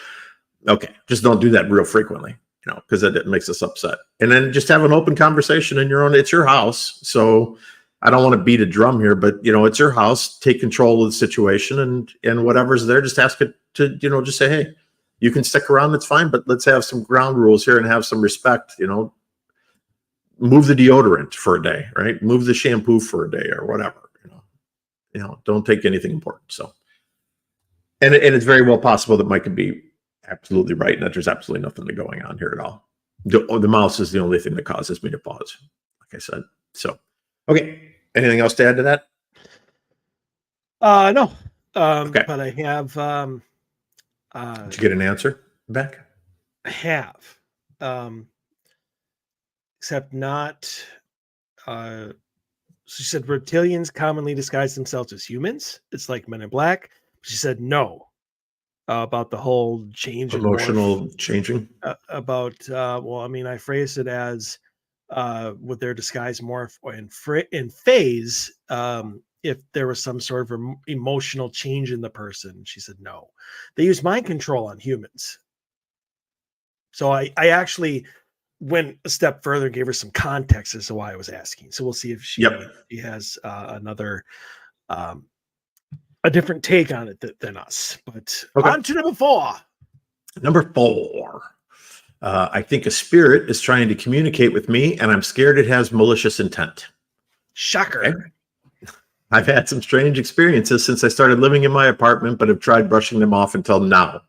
okay, just don't do that real frequently, because it makes us upset. And then just have an open conversation in your own, it's your house. So I don't want to beat a drum here, but it's your house. Take control of the situation, and whatever's there, just ask it to, just say, hey, you can stick around. That's fine, but let's have some ground rules here and have some respect. Move the deodorant for a day, right? Move the shampoo for a day or whatever. Don't take anything important. So, and it's very well possible that Mike could be absolutely right, and that there's absolutely nothing going on here at all. The mouse is the only thing that causes me to pause, like I said. So, okay. Anything else to add to that? No. Okay. But I have. Did you get an answer back? I have. Except not. She said reptilians commonly disguise themselves as humans. It's like Men in Black. She said no. About the whole change, emotional changing. About I phrased it as with their disguise morph in phase. If there was some sort of emotional change in the person, she said no. They use mind control on humans. So I actually went a step further and gave her some context as to why I was asking. So we'll see if she has another. A different take on it than us, but on to number 4. Number 4. I think a spirit is trying to communicate with me, and I'm scared it has malicious intent. Shocker. Okay. I've had some strange experiences since I started living in my apartment, but have tried brushing them off until now.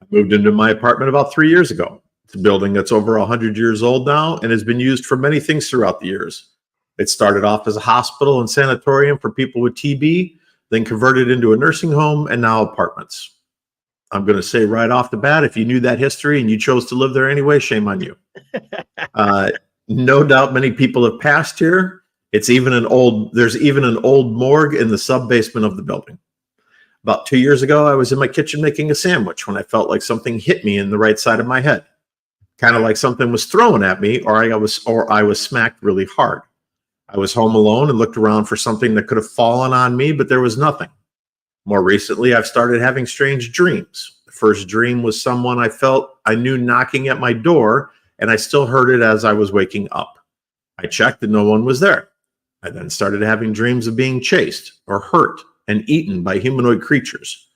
I moved into my apartment about 3 years ago. It's a building that's over 100 years old now and has been used for many things throughout the years. It started off as a hospital and sanatorium for people with TB, then converted into a nursing home, and now apartments. I'm going to say right off the bat, if you knew that history and you chose to live there anyway, shame on you. No doubt many people have passed here. There's even an old morgue in the sub-basement of the building. About 2 years ago, I was in my kitchen making a sandwich when I felt like something hit me in the right side of my head. Kind of like something was thrown at me, or I was smacked really hard. I was home alone and looked around for something that could have fallen on me, but there was nothing. More recently, I've started having strange dreams. The first dream was someone I knew knocking at my door, and I still heard it as I was waking up. I checked and no one was there. I then started having dreams of being chased or hurt and eaten by humanoid creatures.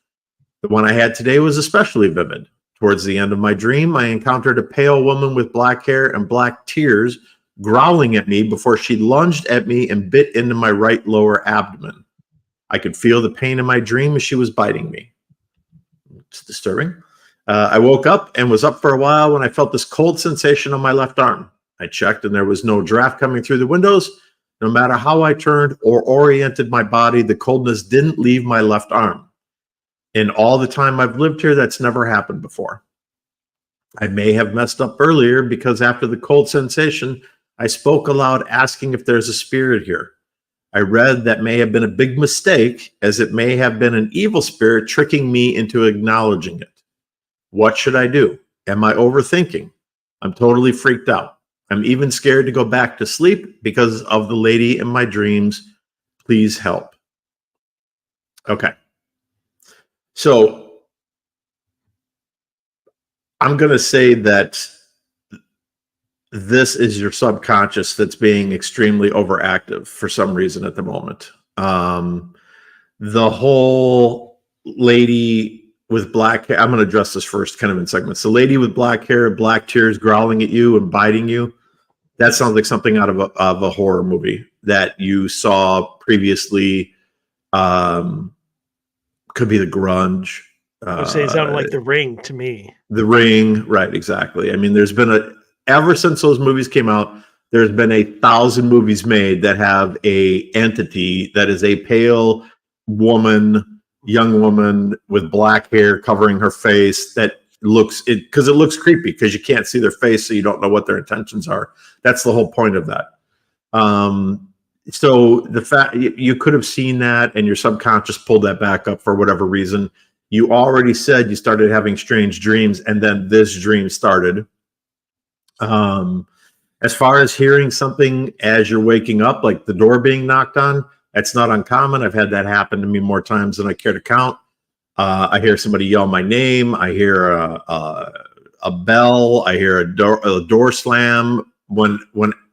The one I had today was especially vivid. Towards the end of my dream, I encountered a pale woman with black hair and black tears growling at me before she lunged at me and bit into my right lower abdomen. I could feel the pain in my dream as she was biting me. It's disturbing. I woke up and was up for a while when I felt this cold sensation on my left arm. I checked and there was no draft coming through the windows. No matter how I turned or oriented my body, the coldness didn't leave my left arm. In all the time I've lived here, that's never happened before. I may have messed up earlier because after the cold sensation, I spoke aloud asking if there's a spirit here. I read that may have been a big mistake, as it may have been an evil spirit tricking me into acknowledging it. What should I do? Am I overthinking? I'm totally freaked out. I'm even scared to go back to sleep because of the lady in my dreams. Please help. Okay. So I'm going to say that this is your subconscious that's being extremely overactive for some reason at the moment. The whole lady with black hair, I'm going to address this first kind of in segments. The lady with black hair, black tears growling at you and biting you, that sounds like something out of a horror movie that you saw previously. Could be The Grunge. I would say it sounded like The Ring to me. The Ring, right, exactly. I mean, there's been ever since those movies came out, there's been 1,000 movies made that have a entity that is a pale woman, young woman with black hair covering her face that looks, because it looks creepy because you can't see their face, so you don't know what their intentions are. That's the whole point of that. So the fact you could have seen that and your subconscious pulled that back up for whatever reason. You already said you started having strange dreams, and then this dream started. As far as hearing something as you're waking up, like the door being knocked on, that's not uncommon. I've had that happen to me more times than I care to count. I hear somebody yell my name. I hear a bell. I hear a door slam when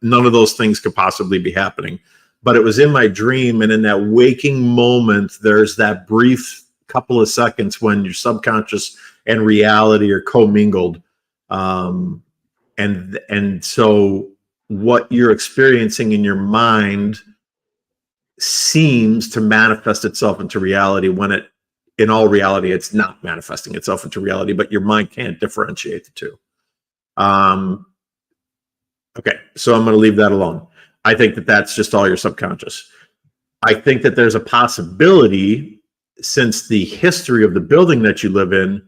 none of those things could possibly be happening. But it was in my dream, and in that waking moment, there's that brief couple of seconds when your subconscious and reality are commingled. And so what you're experiencing in your mind seems to manifest itself into reality when in all reality, it's not manifesting itself into reality, but your mind can't differentiate the two. Okay, so I'm going to leave that alone. I think that that's just all your subconscious. I think that there's a possibility, since the history of the building that you live in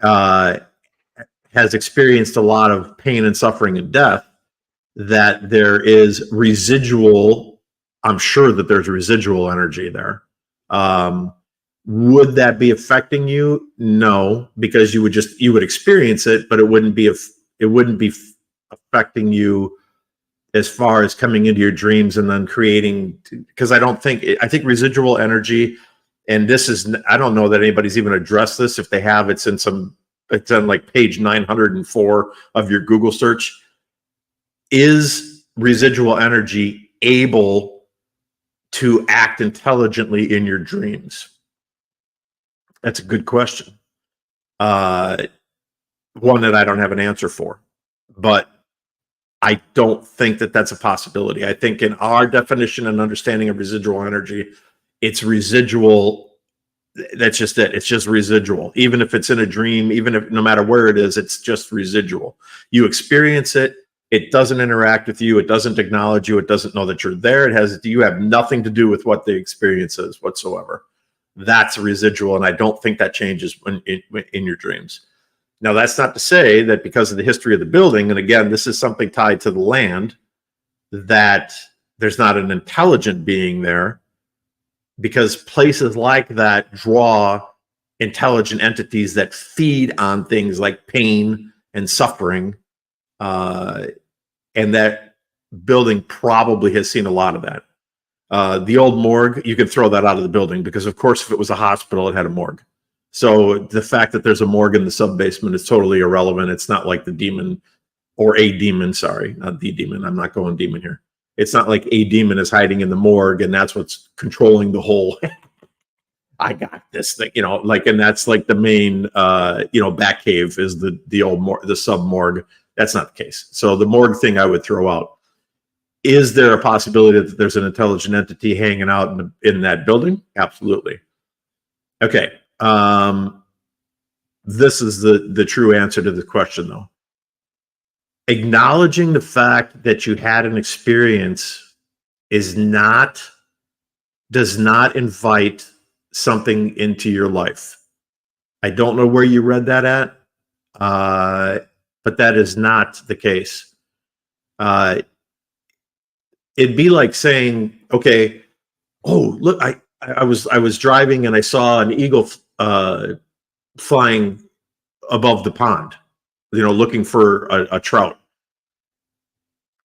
has experienced a lot of pain and suffering and death, that there is residual, I'm sure that there's residual energy there. Would that be affecting you? No, because you would experience it, but it wouldn't be affecting you as far as coming into your dreams and then creating, because I think residual energy, and I don't know that anybody's even addressed this. If they have, it's on like page 904 of your Google search. Is residual energy able to act intelligently in your dreams? That's a good question. One that I don't have an answer for, but I don't think that that's a possibility. I think in our definition and understanding of residual energy, it's residual. That's just it. It's just residual. Even if it's in a dream, even if no matter where it is, it's just residual. You experience it. It doesn't interact with you. It doesn't acknowledge you. It doesn't know that you're there. You have nothing to do with what the experience is whatsoever. that's a residual, and I don't think that changes in your dreams. Now, that's not to say that because of the history of the building, and again, this is something tied to the land, that there's not an intelligent being there, because places like that draw intelligent entities that feed on things like pain and suffering, and that building probably has seen a lot of that. The old morgue, you could throw that out of the building, because of course if it was a hospital, it had a morgue. So the fact that there's a morgue in the sub-basement is totally irrelevant. It's not like the demon, or a demon, sorry, not the demon. I'm not going demon here. It's not like a demon is hiding in the morgue and that's what's controlling the whole, I got this thing, like, and that's like the main, back cave is the old morgue, the sub morgue. That's not the case. So the morgue thing I would throw out. Is there a possibility that there's an intelligent entity hanging out in that building? Absolutely. Okay. This is the true answer to the question, though. Acknowledging the fact that you had an experience does not invite something into your life. I don't know where you read that at, but that is not the case. It'd be like saying, okay, oh, look, I was driving and I saw an eagle flying above the pond, looking for a trout.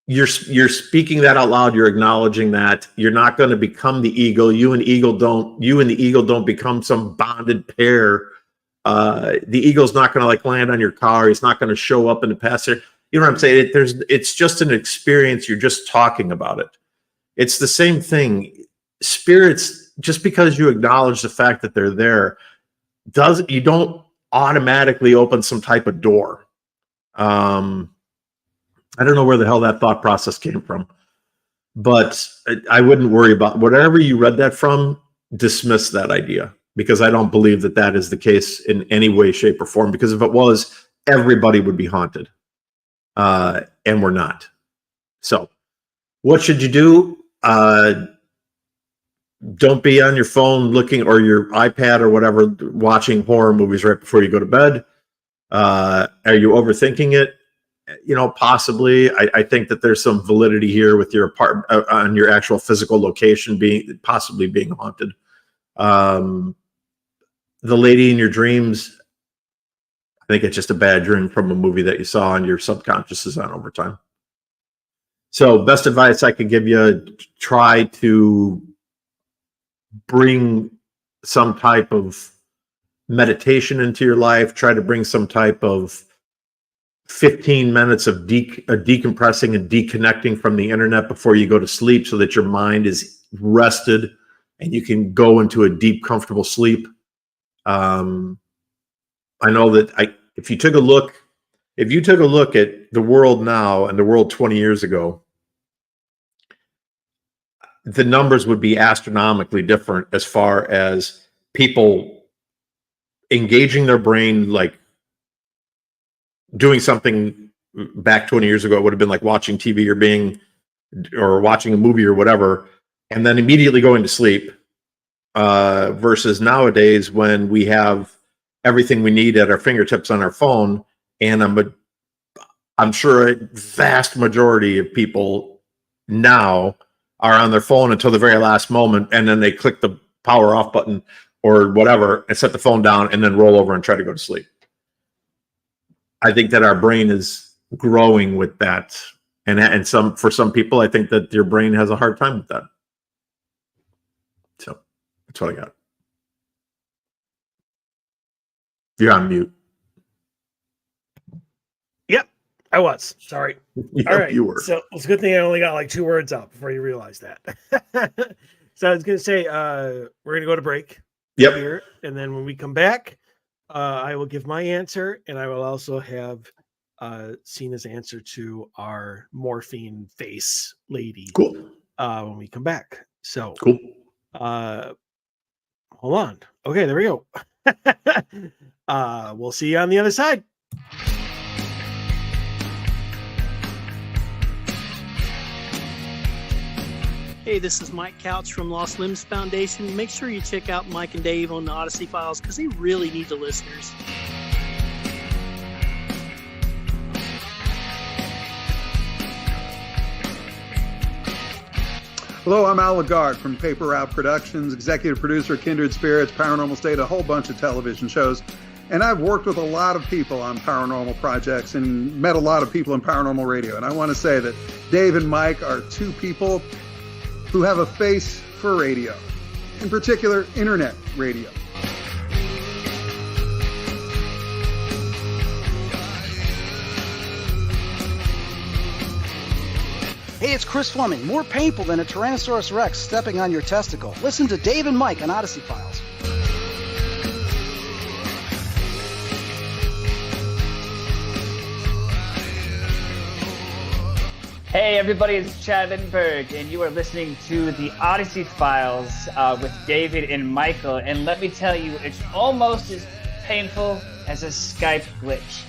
You're speaking that out loud. You're acknowledging that you're not going to become the eagle. You and the eagle don't become some bonded pair. The eagle's not going to like land on your car. He's not going to show up in the passenger. You know what I'm saying? It's just an experience. You're just talking about it. It's the same thing. Spirits, just because you acknowledge the fact that they're there, you don't automatically open some type of door. I don't know where the hell that thought process came from, but I wouldn't worry about whatever you read that from. Dismiss that idea, because I don't believe that is the case in any way, shape, or form. Because if it was, everybody would be haunted. And we're not. So what should you do? Don't be on your phone looking, or your iPad or whatever, watching horror movies right before you go to bed. Are you overthinking it? Possibly. I think that there's some validity here with your apartment on your actual physical location possibly being haunted. The lady in your dreams, I think it's just a bad dream from a movie that you saw, and your subconscious is on overtime. So best advice I could give you, try to bring some type of meditation into your life. Try to bring some type of 15 minutes of decompressing and deconnecting from the internet before you go to sleep, so that your mind is rested and you can go into a deep, comfortable sleep. I know that if you took a look at the world now and the world 20 years ago, the numbers would be astronomically different as far as people engaging their brain, like doing something. Back 20 years ago, it would have been like watching TV or watching a movie or whatever, and then immediately going to sleep, versus nowadays when we have everything we need at our fingertips on our phone. And I'm sure a vast majority of people now are on their phone until the very last moment, and then they click the power off button or whatever and set the phone down and then roll over and try to go to sleep. I think that our brain is growing with that. And for some people, I think that your brain has a hard time with that. So that's what I got. You're on mute. Yep, I was. Sorry. Yep, all right. You were. So it's a good thing I only got like 2 words out before you realized that. So I was going to say, we're going to go to break. Yep. Here, and then when we come back, I will give my answer, and I will also have Cena's answer to our morphine face lady. Cool. When we come back. So cool. Hold on. Okay, there we go. We'll see you on the other side. Hey, this is Mike Couch from Lost Limbs Foundation. Make sure you check out Mike and Dave on the Odyssey Files because they really need the listeners. Hello, I'm Al Lagarde from Paper Route Productions, executive producer of Kindred Spirits, Paranormal State, a whole bunch of television shows. And I've worked with a lot of people on paranormal projects and met a lot of people in paranormal radio. And I want to say that Dave and Mike are two people who have a face for radio, in particular, internet radio. Hey, it's Chris Fleming. More painful than a Tyrannosaurus Rex stepping on your testicle. Listen to Dave and Mike on Odyssey Files. Hey everybody, it's Chad Lindbergh, and you are listening to the Odyssey Files with David and Michael. And let me tell you, it's almost as painful as a Skype glitch.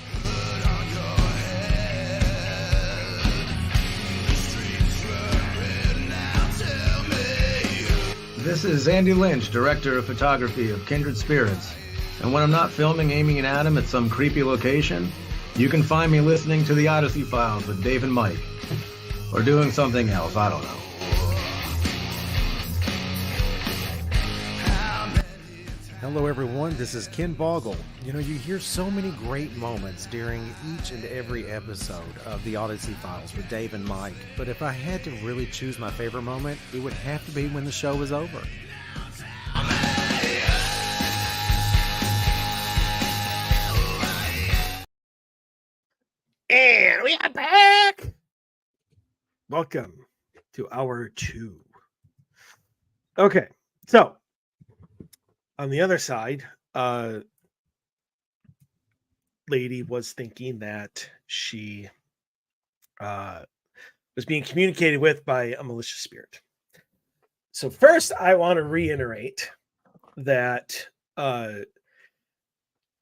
This is Andy Lynch, Director of Photography of Kindred Spirits. And when I'm not filming Amy and Adam at some creepy location, you can find me listening to the Odyssey Files with Dave and Mike. Or doing something else, I don't know. Hello everyone, this is Ken Bogle. You know, you hear so many great moments during each and every episode of the Odyssey Files with Dave and Mike, but if I had to really choose my favorite moment, it would have to be when the show is over. And we are back! Welcome to hour 2. Okay, so on the other side, lady was thinking that she was being communicated with by a malicious spirit. So first, I want to reiterate that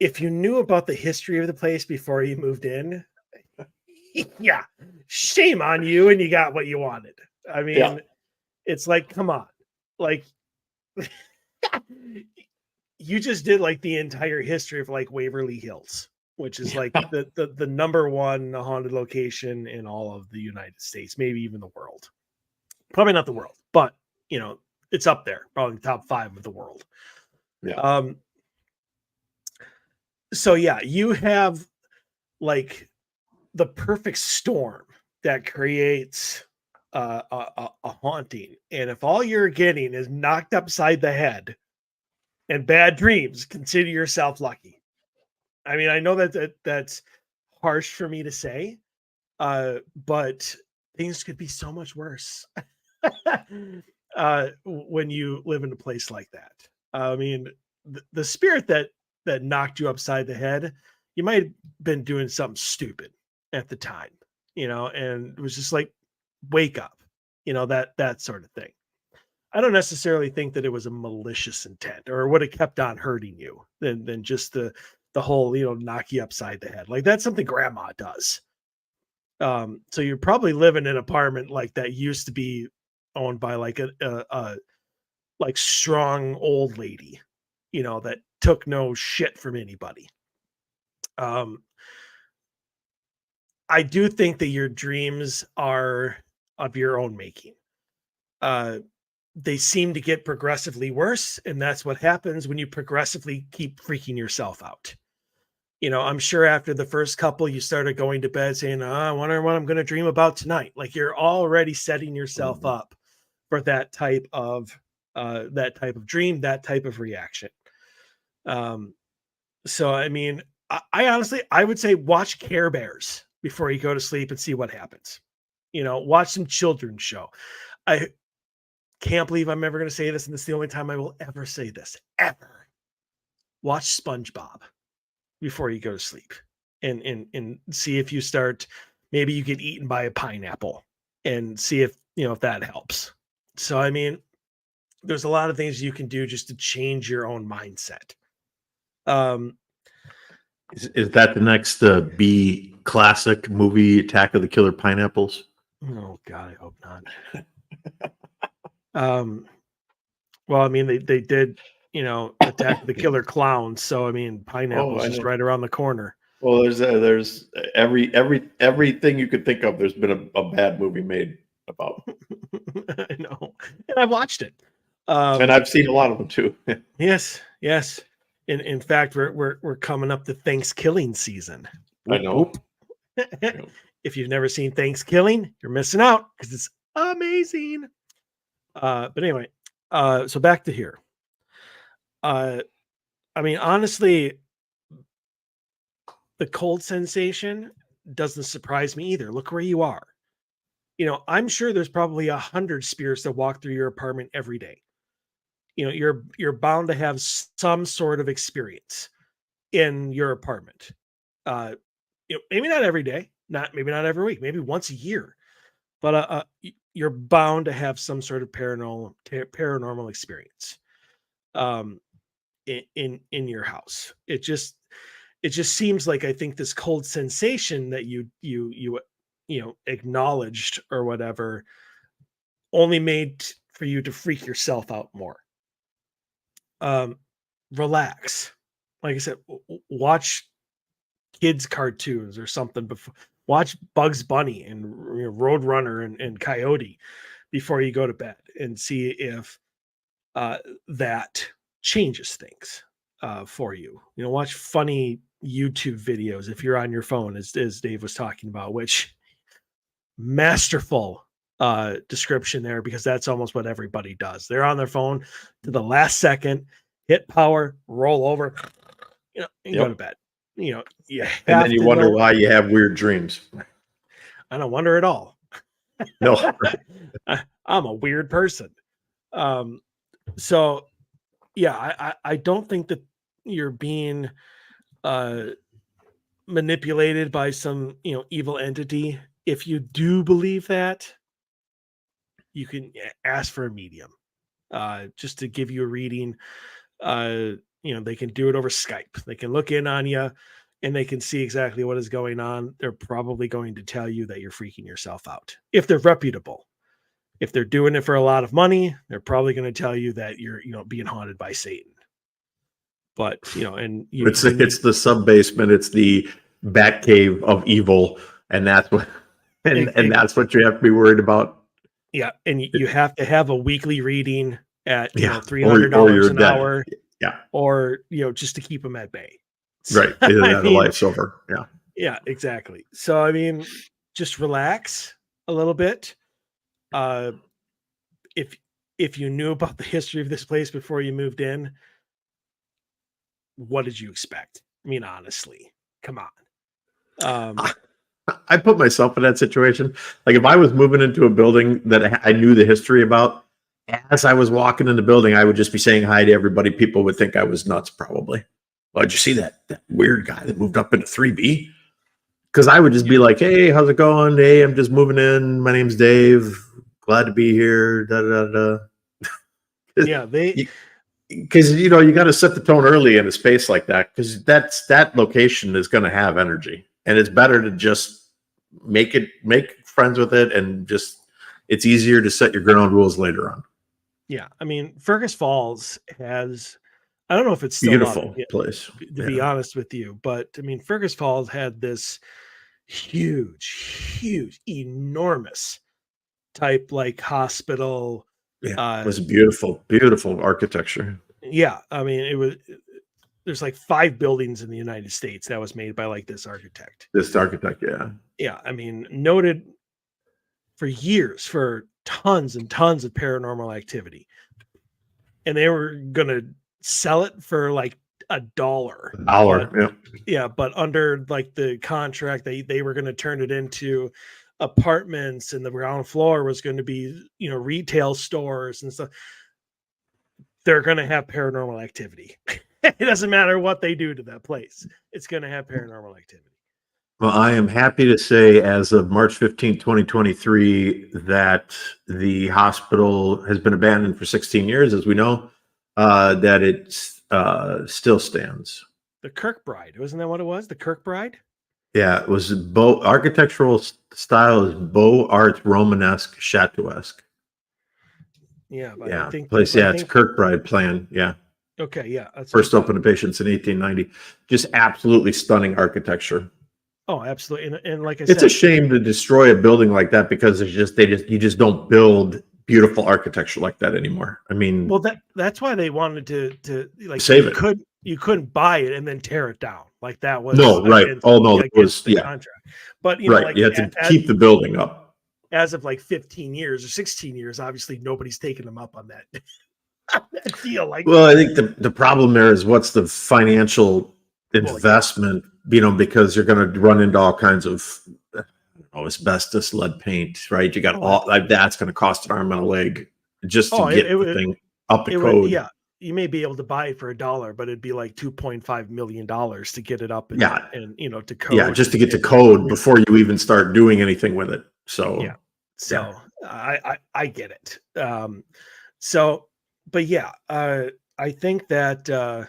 if you knew about the history of the place before you moved in, yeah, shame on you, and you got what you wanted. I mean, It's like, come on, like you just did like the entire history of like Waverly Hills, which is like the number one haunted location in all of the United States, maybe even the world. Probably not the world, but you know, it's up there, probably the top 5 of the world. Yeah. So yeah, you have like the perfect storm that creates a haunting, and if all you're getting is knocked upside the head and bad dreams, consider yourself lucky. I mean, I know that's harsh for me to say, but things could be so much worse when you live in a place like that. I mean, the spirit that knocked you upside the head, you might have been doing something stupid at the time, you know, and it was just like, wake up, you know, that sort of thing. I don't necessarily think that it was a malicious intent or would have kept on hurting you than just the whole, you know, knock you upside the head. Like that's something grandma does. So you're probably living in an apartment like that used to be owned by like a like strong old lady, you know, that took no shit from anybody. I do think that your dreams are of your own making. They seem to get progressively worse, and that's what happens when you progressively keep freaking yourself out. You know, I'm sure after the first couple, you started going to bed saying, "Oh, I wonder what I'm going to dream about tonight." Like you're already setting yourself up for that type of dream, that type of reaction. So, I mean, I honestly, I would say watch Care Bears before you go to sleep and see what happens. You know, watch some children's show. I can't believe I'm ever going to say this, and this is the only time I will ever say this, ever. Watch SpongeBob before you go to sleep and see if you start, maybe you get eaten by a pineapple and see if, you know, if that helps. So, I mean, there's a lot of things you can do just to change your own mindset. Is that the next B classic movie, Attack of the Killer Pineapples? Oh God, I hope not. Well, I mean, they did, Attack the Killer Clowns. So, I mean, Pineapple's just right around the corner. Well, there's everything you could think of. There's been a bad movie made about. I know, and I've watched it. And I've seen a lot of them too. Yes. In fact, we're coming up to Thanksgiving season. I know. If you've never seen Thanksgiving, you're missing out because it's amazing. But anyway, so back to here. I mean, honestly, the cold sensation doesn't surprise me either. Look where you are. I'm sure there's probably 100 spirits that walk through your apartment every day. You're bound to have some sort of experience in your apartment. Maybe not every day, maybe not every week, maybe once a year, but you're bound to have some sort of paranormal experience in your house. It just seems like, I think this cold sensation that you acknowledged or whatever only made for you to freak yourself out more. Relax. Like I said, watch kids cartoons or something before. Watch Bugs Bunny and Roadrunner and Coyote before you go to bed, and see if that changes things for you. Watch funny YouTube videos if you're on your phone, as Dave was talking about, which masterful description there, because that's almost what everybody does. They're on their phone to the last second, hit power, roll over, and go to bed. And then you wonder why you have weird dreams. I don't wonder at all. No, I'm a weird person. So yeah, I don't think that you're being manipulated by some evil entity. If you do believe that, you can ask for a medium just to give you a reading. They can do it over Skype. They can look in on you and they can see exactly what is going on. They're probably going to tell you that you're freaking yourself out. If they're reputable, if they're doing it for a lot of money, they're probably going to tell you that you're, being haunted by Satan. But, it's the sub basement. It's the bat cave of evil. And that's what, and that's what you have to be worried about. Yeah. And you have to have a weekly reading at, $300 an hour. Yeah. Or, just to keep them at bay. Right. The life's over. Yeah. Yeah, exactly. So, I mean, just relax a little bit. If you knew about the history of this place before you moved in, what did you expect? I mean, honestly, come on. I put myself in that situation. Like, if I was moving into a building that I knew the history about, as I was walking in the building, I would just be saying hi to everybody. People would think I was nuts, probably. Well, did you see that weird guy that moved up into 3B? Because I would just be like, hey, how's it going? Hey, I'm just moving in. My name's Dave. Glad to be here. Da da da. Yeah, because you got to set the tone early in a space like that, because that location is going to have energy, and it's better to just make friends with it, and just it's easier to set your ground rules later on. Yeah, I mean, Fergus Falls has, I don't know if it's still beautiful place, to be honest with you, but I mean, Fergus Falls had this huge, enormous type like hospital. Yeah, it was beautiful architecture. Yeah, I mean, there's like 5 buildings in the United States that was made by like this architect. Yeah. Yeah, I mean, noted for years for tons and tons of paranormal activity. And they were going to sell it for like $1. Yeah, but under like the contract, they were going to turn it into apartments, and the ground floor was going to be, retail stores and stuff. They're going to have paranormal activity. It doesn't matter what they do to that place. It's going to have paranormal activity. Well, I am happy to say, as of March 15, 2023, that the hospital has been abandoned for 16 years, as we know, that it still stands. The Kirkbride, wasn't that what it was? The Kirkbride? Yeah, it was architectural style is Beaux Art Romanesque Chateauesque. Yeah, but Yeah, I think place. but I Yeah, it's think Kirkbride plan. Yeah, okay, yeah, that's what I first thought. opened to patients in 1890. Just absolutely stunning architecture. Oh, absolutely. And like I It's a said, shame to destroy a building like that because you just don't build beautiful architecture like that anymore. I mean, well, that's why they wanted to like save it. you couldn't buy it and then tear it down. Like that was No, right. Oh no, that was against the contract. But you know, right. like You had to keep the building up. as of like 15 years or 16 years, obviously nobody's taken them up on that, that deal. Like, Well, I think the problem there is what's the financial investment, because you're going to run into all kinds of asbestos, lead paint, right? You got all that's going to cost an arm and a leg just to get the thing up to code. Yeah, you may be able to buy it for $1, but it'd be like $2.5 million to get it up and to code. Yeah, just to get to code before you even start doing anything with it. So yeah. So I get it. But yeah, I think that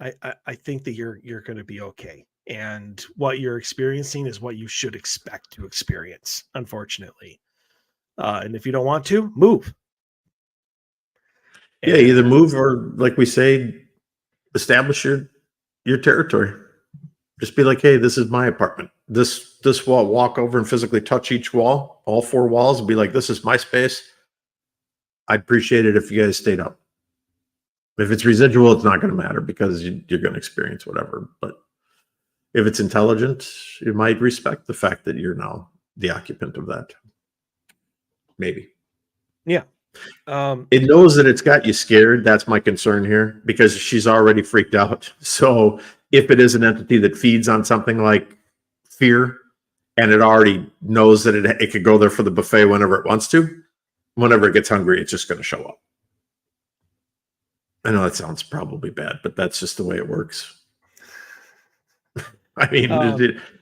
I think that you're going to be okay, and what you're experiencing is what you should expect to experience. Unfortunately, and if you don't want to move, yeah, either move or, like we say, establish your territory. Just be like, hey, this is my apartment. This wall. Walk over and physically touch each wall, all 4 walls, and be like, this is my space. I'd appreciate it if you guys stayed up. If it's residual, it's not going to matter because you're going to experience whatever. But if it's intelligent, you might respect the fact that you're now the occupant of that. Maybe. Yeah. It knows that it's got you scared. That's my concern here, because she's already freaked out. So if it is an entity that feeds on something like fear, and it already knows that it could go there for the buffet whenever it wants to, whenever it gets hungry, it's just going to show up. I know that sounds probably bad, but that's just the way it works. I mean,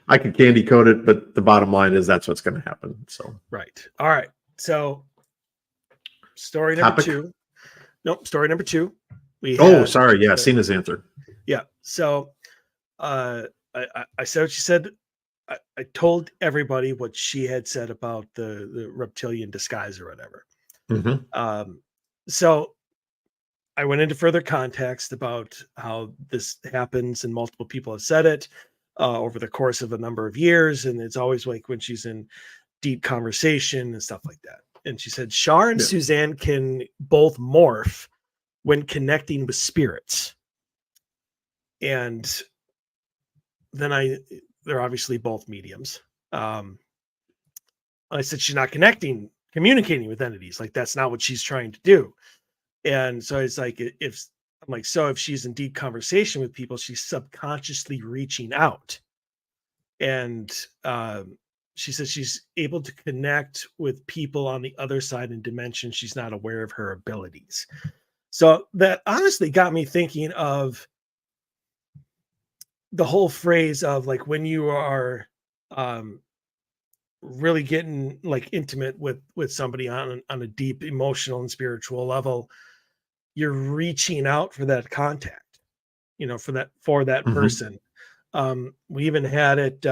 I could candy coat it, but the bottom line is that's what's going to happen. So right. All right. So story number 2. Nope. Story number 2. Sorry. Yeah. Cena's answer. Yeah. So I said what she said. I told everybody what she had said about the reptilian disguise or whatever. Mm-hmm. So I went into further context about how this happens, and multiple people have said it over the course of a number of years. And it's always like when she's in deep conversation and stuff like that. And she said, Shar and Suzanne can both morph when connecting with spirits. And then they're obviously both mediums. I said, she's not communicating with entities. Like, that's not what she's trying to do. And so it's like, if she's in deep conversation with people, she's subconsciously reaching out. And she says she's able to connect with people on the other side in dimensions. She's not aware of her abilities. So that honestly got me thinking of the whole phrase of, like, when you are really getting like intimate with somebody on a deep emotional and spiritual level, you're reaching out for that contact, for that Mm-hmm. person. We even had it,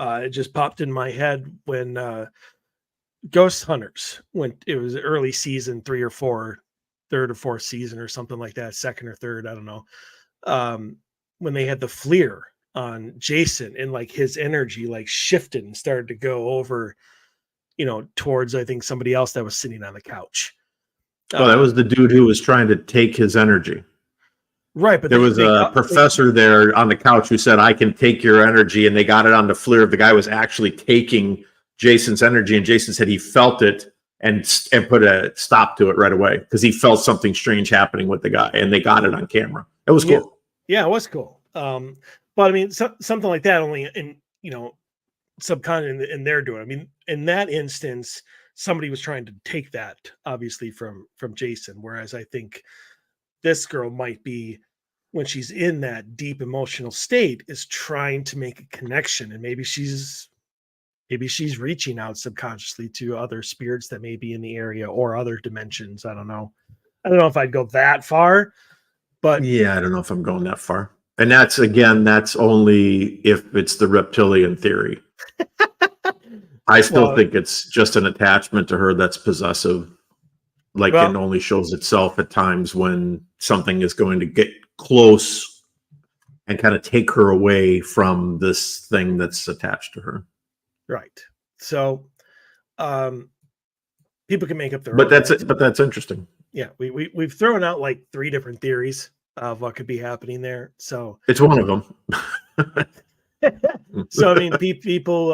it just popped in my head when Ghost Hunters, when it was early season 3 or 4, third or fourth season or something like that, second or third, I don't know. When they had the FLIR on Jason, and like his energy like shifted and started to go over, towards, I think, somebody else that was sitting on the couch. Well, that was the dude who was trying to take his energy. Right, but there was a professor there on the couch who said, I can take your energy, and they got it on the FLIR. The guy was actually taking Jason's energy, and Jason said he felt it and put a stop to it right away because he felt something strange happening with the guy, and they got it on camera. It was cool. Yeah, it was cool. But I mean, something like that only in, subconscious, and they're doing. I mean, in that instance, somebody was trying to take that, obviously, from Jason, whereas I think this girl might be, when she's in that deep emotional state, is trying to make a connection, and maybe she's reaching out subconsciously to other spirits that may be in the area or other dimensions. I don't know if I'd go that far, but yeah, I don't know if I'm going that far. And that's only if it's the reptilian theory. I still think it's just an attachment to her that's possessive. Like, it only shows itself at times when something is going to get close and kind of take her away from this thing that's attached to her. Right. So, people can make up their own. But that's interesting. Yeah, we've thrown out like 3 different theories of what could be happening there. So it's one of them. So I mean, people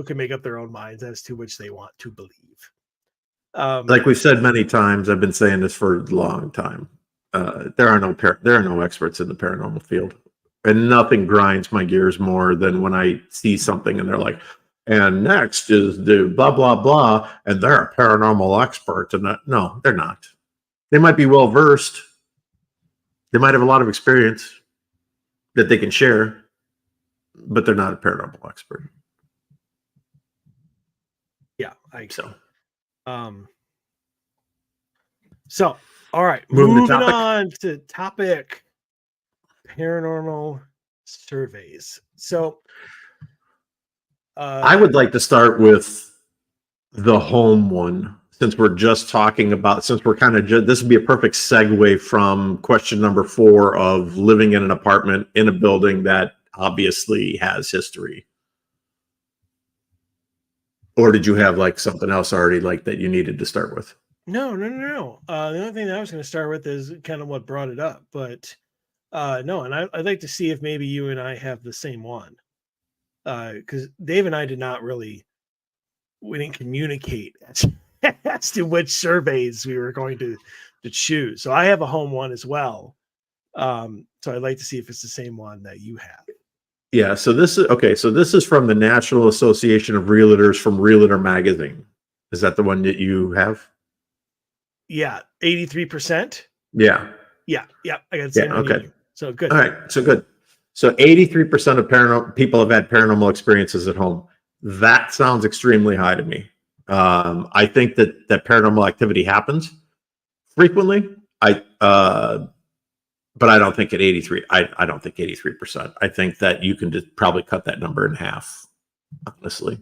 can make up their own minds as to which they want to believe. Like we've said many times, I've been saying this for a long time. There are no experts in the paranormal field, and nothing grinds my gears more than when I see something and they're like, "And next is the blah blah blah," and they're a paranormal expert. And no, they're not. They might be well versed. They might have a lot of experience that they can share, but they're not a paranormal expert. Yeah, I think so. So, all right, moving on to topic paranormal surveys. So, I would like to start with the home one, since we're just talking about, since we're kind of, this would be a perfect segue from question number 4 of living in an apartment in a building that obviously has history. Or did you have like something else already like that you needed to start with? No. The only thing that I was going to start with is kind of what brought it up, but no. And I'd like to see if maybe you and I have the same one, because Dave and I we didn't communicate as to which surveys we were going to choose. So I have a home one as well. So I'd like to see if it's the same one that you have. Yeah, so this is okay. So this is from the National Association of Realtors from Realtor Magazine. Is that the one that you have? Yeah, 83%. Yeah. I got the same one. Okay. So good. All right. So good. So 83% of people have had paranormal experiences at home. That sounds extremely high to me. I think that paranormal activity happens frequently. But I don't think at 83. I don't think 83%. I think that you can just probably cut that number in half, honestly.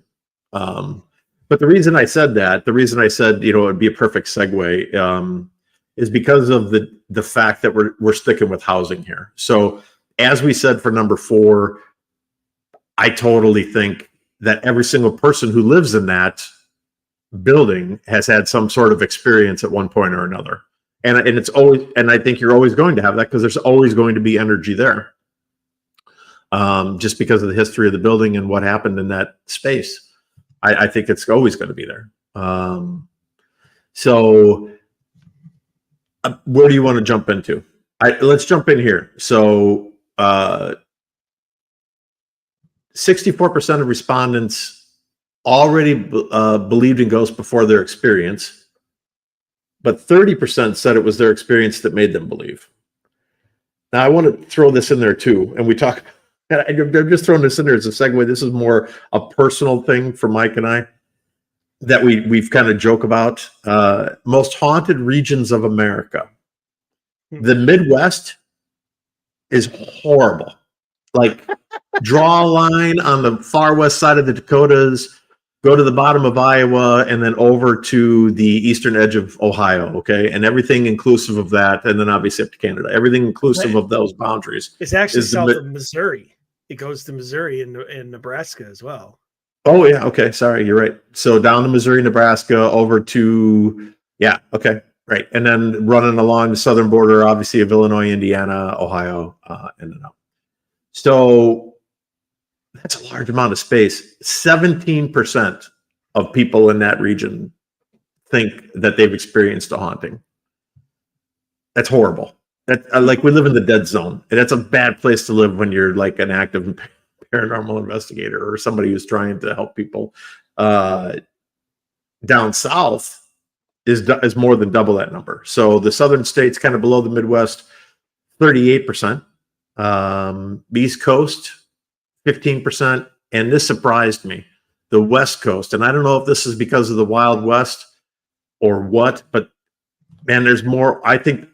But the reason I said, it would be a perfect segue, is because of the fact that we're sticking with housing here. So as we said for number 4, I totally think that every single person who lives in that building has had some sort of experience at one point or another. And it's always, and I think you're always going to have that because there's always going to be energy there. Just because of the history of the building and what happened in that space. I think it's always going to be there. So where do you want to jump into? Let's jump in here. So 64% of respondents already believed in ghosts before their experience, but 30% said it was their experience that made them believe. Now, I want to throw this in there too, and I'm just throwing this in there as a segue. This is more a personal thing for Mike and I that we've kind of joke about. Most haunted regions of America. The Midwest is horrible. Like, draw a line on the far west side of the Dakotas, go to the bottom of Iowa, and then over to the eastern edge of Ohio, okay? And everything inclusive of that, and then obviously up to Canada. Everything inclusive of those boundaries. It's actually south of Missouri. It goes to Missouri and Nebraska as well. Oh, yeah, okay, sorry, you're right. So down to Missouri, Nebraska, over to, yeah, okay, right. And then running along the southern border, obviously, of Illinois, Indiana, Ohio, and then up. So that's a large amount of space. 17% of people in that region think that they've experienced a haunting. That's horrible. Like, we live in the dead zone, and that's a bad place to live when you're like an active paranormal investigator or somebody who's trying to help people. Down south is more than double that number. So the southern states, kind of below the Midwest, 38%. East Coast, 15%, and this surprised me. The West Coast, and I don't know if this is because of the Wild West or what, but man, there's more. I think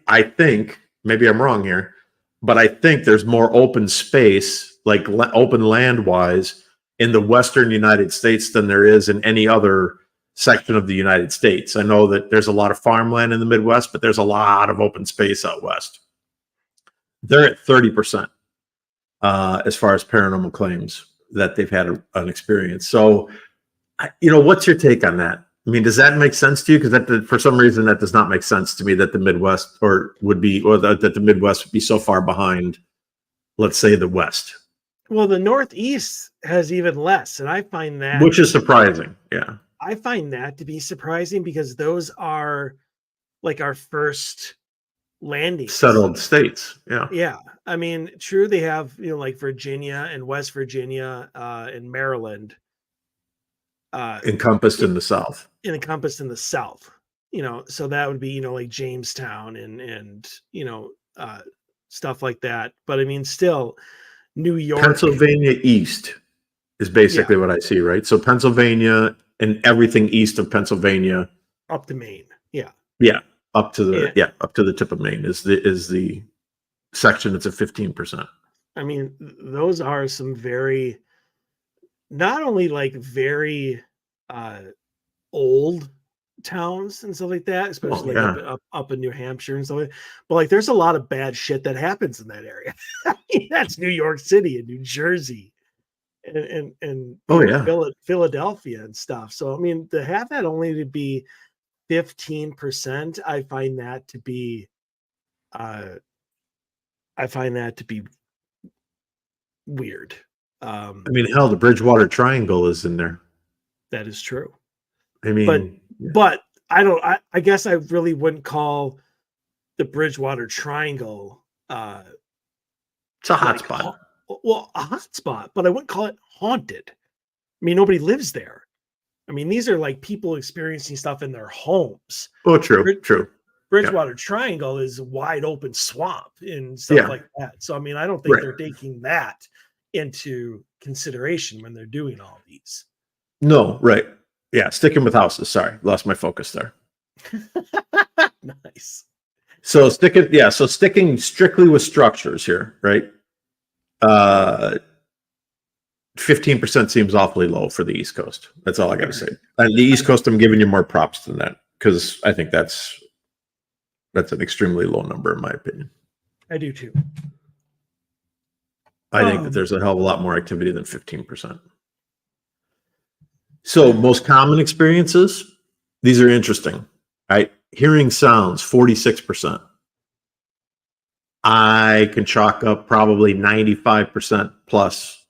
maybe I'm wrong here, but I think there's more open space, like open land wise, in the Western United States than there is in any other section of the United States. I know that there's a lot of farmland in the Midwest, but there's a lot of open space out West. They're at 30% as far as paranormal claims that they've had an experience. So, what's your take on that? I mean, does that make sense to you? Because for some reason, that does not make sense to me that the Midwest that the Midwest would be so far behind, let's say, the West. Well, the Northeast has even less, and I find that, which is surprising. Yeah, I find that to be surprising because those are like our first landing settled states. Yeah, yeah. I mean, true, they have like Virginia and West Virginia and Maryland. Encompassed in the South. So that would be like Jamestown and stuff like that. But I mean, still, New York, Pennsylvania East is basically what I see, right? So Pennsylvania and everything east of Pennsylvania up to Maine, up to the tip of Maine is the section that's at 15%. I mean, those are some very, not only like very old towns and stuff like that, especially up in New Hampshire and stuff like that. But like there's a lot of bad shit that happens in that area. I mean, that's New York City and New Jersey and Philadelphia and stuff. So I mean, to have that only to be 15%, I find that to be weird. I mean, hell, the Bridgewater Triangle is in there. That is true. I mean, but I guess I really wouldn't call the Bridgewater Triangle it's a hot spot. Well, a hot spot, but I wouldn't call it haunted. I mean, nobody lives there. I mean, these are like people experiencing stuff in their homes. Oh, true. Bridgewater Triangle is wide open swamp and stuff like that. So I mean, I don't think they're taking that into consideration when they're doing all these. No, right. Yeah, sticking with houses. Sorry, lost my focus there. Nice. So sticking strictly with structures here, right? 15% seems awfully low for the East Coast. That's all I got to say. And the East Coast, I'm giving you more props than that because I think that's an extremely low number in my opinion. I do too. I think that there's a hell of a lot more activity than 15%. So most common experiences, these are interesting, right? Hearing sounds, 46%. I can chalk up probably 95% plus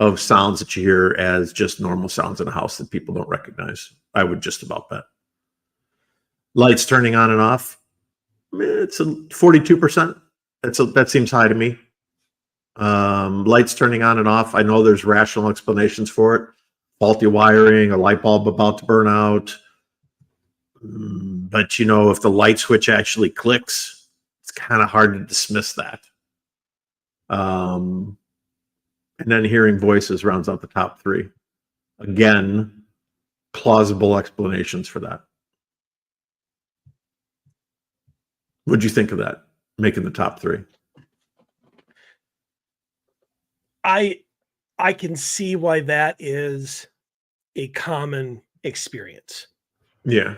of sounds that you hear as just normal sounds in a house that people don't recognize. I would just about bet. Lights turning on and off, it's a 42%. That seems high to me. Lights turning on and off, I know there's rational explanations for it. Faulty wiring, a light bulb about to burn out. But if the light switch actually clicks, it's kind of hard to dismiss that. And then hearing voices rounds out the top three. Again, plausible explanations for that. What'd you think of that, making the top three? I can see why that is a common experience. Yeah,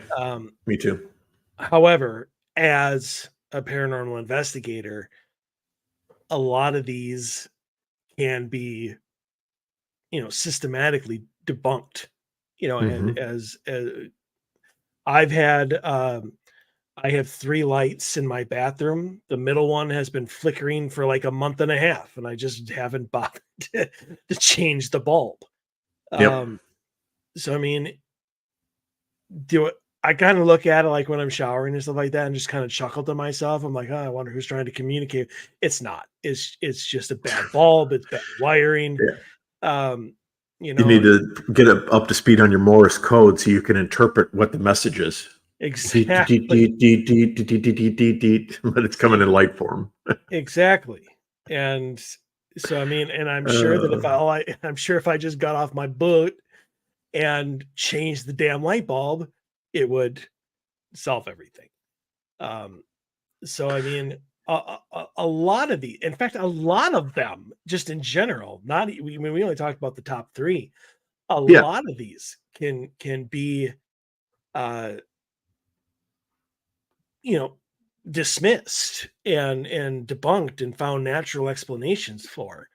me too. However, as a paranormal investigator, a lot of these can be, systematically debunked. And as I have 3 lights in my bathroom. The middle one has been flickering for like a month and a half, and I just haven't bothered to change the bulb. So I mean, I kind of look at it like when I'm showering and stuff like that, and just kind of chuckle to myself. I'm like, I wonder who's trying to communicate. It's not. It's just a bad bulb. It's bad wiring. Yeah. You need to get up to speed on your Morse code so you can interpret what the message is. Exactly. But it's coming in light form. Exactly. And so I mean, and I'm sure that if I just got off my boat and changed the damn light bulb, it would solve everything. So I mean, a lot of the, in fact, a lot of them, just in general, not we only talked about the top 3. A lot of these can be, dismissed and debunked and found natural explanations for,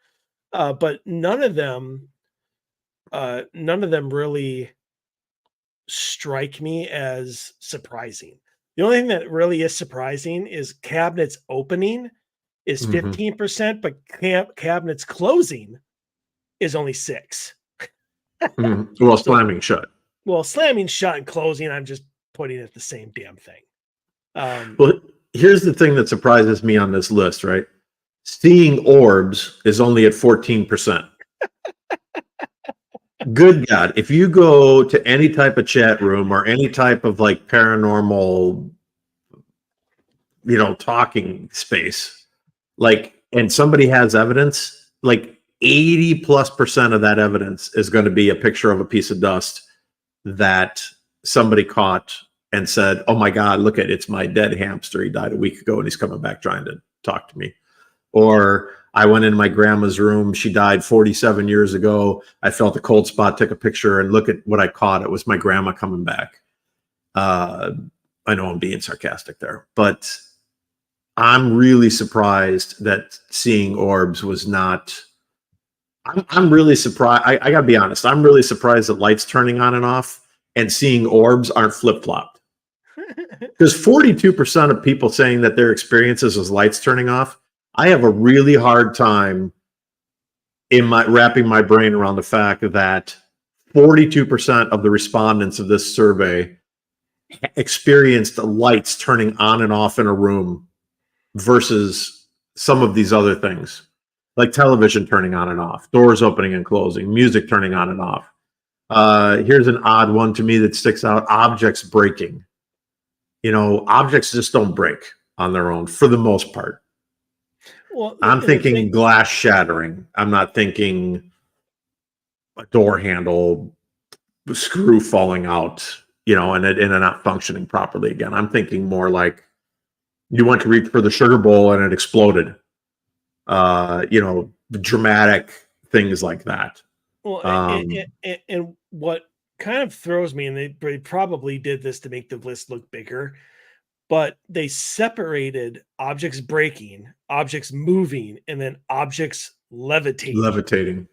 but none of them really strike me as surprising. The only thing that really is surprising is cabinets opening is 15%, but cabinets closing is only 6. Well, slamming shut. Well, slamming shut and closing, I'm just putting it the same damn thing. Well, here's the thing that surprises me on this list, right? Seeing orbs is only at 14%. Good God, if you go to any type of chat room or any type of like paranormal, talking space, like, and somebody has evidence, like 80+% of that evidence is going to be a picture of a piece of dust that somebody caught and said, "Oh my God, look at it's my dead hamster. He died a week ago and he's coming back trying to talk to me." Or I went in my grandma's room. She died 47 years ago. I felt a cold spot, took a picture, and look at what I caught. It was my grandma coming back. I know I'm being sarcastic there, but I'm really surprised that seeing orbs was not. I'm really surprised. I got to be honest. I'm really surprised that lights turning on and off and seeing orbs aren't flip-flopped. Because 42% of people saying that their experiences was lights turning off. I have a really hard time wrapping my brain around the fact that 42% of the respondents of this survey experienced lights turning on and off in a room versus some of these other things, like television turning on and off, doors opening and closing, music turning on and off. Here's an odd one to me that sticks out: objects breaking. Objects just don't break on their own for the most part. Well, I'm thinking glass shattering. I'm not thinking a door handle screw falling out, and it not functioning properly again. I'm thinking more like you went to reach for the sugar bowl and it exploded. Dramatic things like that. Well, and what kind of throws me, and they probably did this to make the list look bigger, but they separated objects breaking, objects moving, and then objects levitating. Levitating.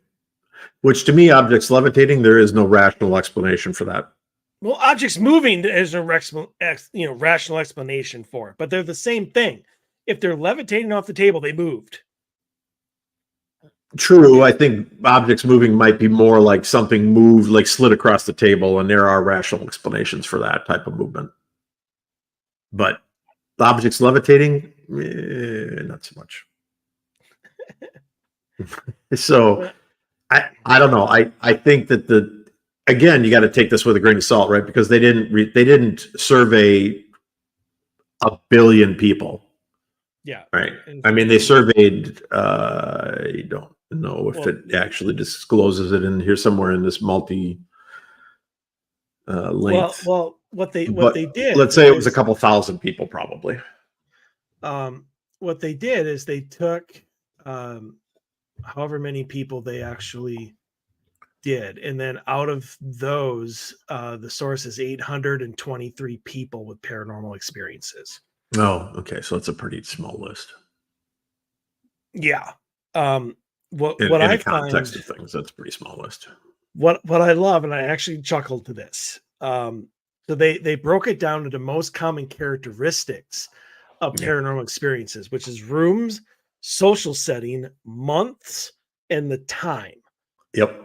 Which to me, objects levitating, there is no rational explanation for that. Well, objects moving, there's no rational explanation for it, but they're the same thing. If they're levitating off the table, they moved. True. I think objects moving might be more like something moved, like slid across the table, and there are rational explanations for that type of movement. But objects levitating, not so much. So I don't know. I think that again, you got to take this with a grain of salt, right? Because they didn't survey 1 billion people. Yeah. Right. I mean, they surveyed, I don't know if it actually discloses it in here somewhere in this multi length. Well, what they did. Let's say it was a couple thousand people probably. What they did is they took however many people they actually did, and then out of those, the source is 823 people with paranormal experiences. Oh, okay. So it's a pretty small list. Yeah. What in I the context find, of things, that's a pretty small list. what I love, and I actually chuckled to this. So they broke it down into most common characteristics of paranormal experiences, which is rooms, social setting, months, and the time. Yep.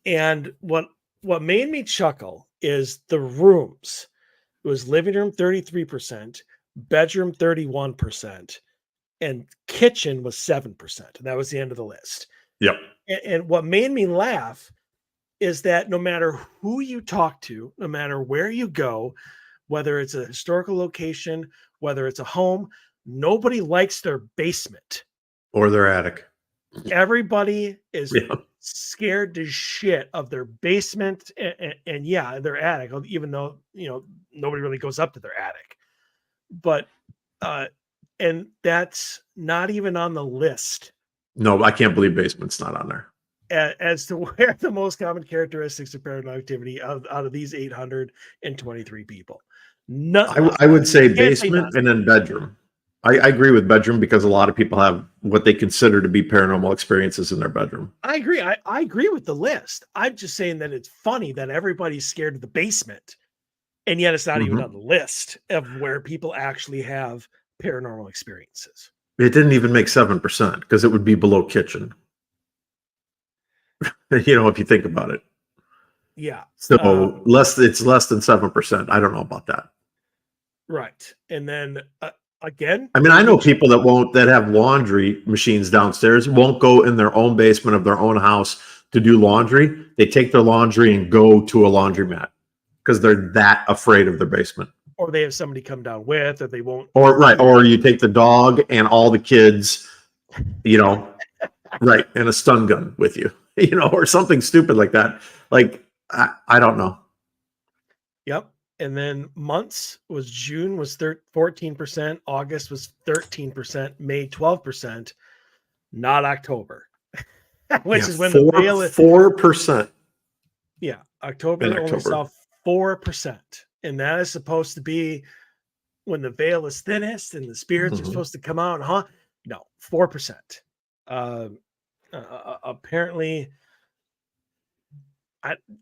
And what made me chuckle is the rooms. It was living room 33%, bedroom 31%, and kitchen was 7%. And that was the end of the list. Yep. And what made me laugh is that no matter who you talk to, no matter where you go, whether it's a historical location, whether it's a home, nobody likes their basement Or their attic. Everybody is scared to shit of their basement and yeah, their attic, even though, nobody really goes up to their attic. But and that's not even on the list. No, I can't believe basement's not on there. As to where the most common characteristics of paranormal activity out of these 823 people. I would say basement and then bedroom. I agree with bedroom because a lot of people have what they consider to be paranormal experiences in their bedroom. I agree. I agree with the list. I'm just saying that it's funny that everybody's scared of the basement, and yet it's not even on the list of where people actually have paranormal experiences. It didn't even make 7% because it would be below kitchen. If you think about it. Yeah. So it's less than 7%. I don't know about that. Right. And then again, I mean, I know people that have laundry machines downstairs won't go in their own basement of their own house to do laundry. They take their laundry and go to a laundromat because they're that afraid of their basement. Or they have somebody come down with, or they won't. Or you take the dog and all the kids, right, and a stun gun with you, or something stupid like that. Like, I don't know. Yep. And then months was June was 14%, August was 13%, May 12%, not October, which is when the veil is 4%. Yeah, October only saw 4%, and that is supposed to be when the veil is thinnest and the spirits are supposed to come out. No, 4%. Apparently,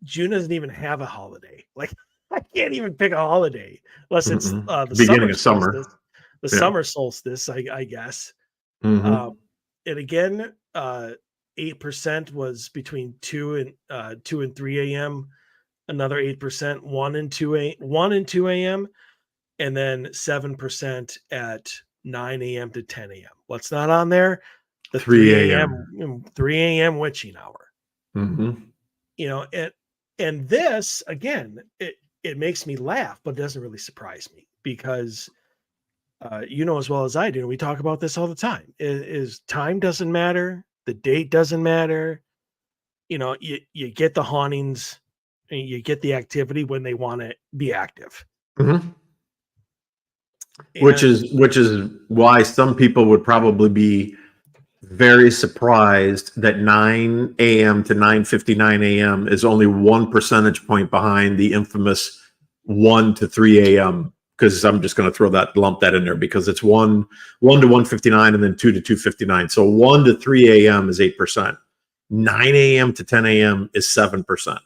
June doesn't even have a holiday. Like, I can't even pick a holiday unless it's the beginning of summer. The summer solstice, I guess. Mm-hmm. And again, 8% was between 2 and 3 a.m. Another 8%, 1 and 2 a.m. And then 7% at 9 a.m. to 10 a.m. What's not on there? The 3 a.m. 3 a.m. witching hour. And this again, it makes me laugh, but it doesn't really surprise me because as well as I do, we talk about this all the time. Is time doesn't matter, the date doesn't matter. You get the hauntings and you get the activity when they want to be active. Which is why some people would probably be very surprised that 9 a.m. to 9:59 a.m. is only 1 percentage point behind the infamous 1 to 3 a.m. Because I'm just going to lump that in there because it's 1 to 1:59 and then 2 to 2:59. So 1 to 3 a.m. is 8%. 9 a.m. to 10 a.m. is 7%.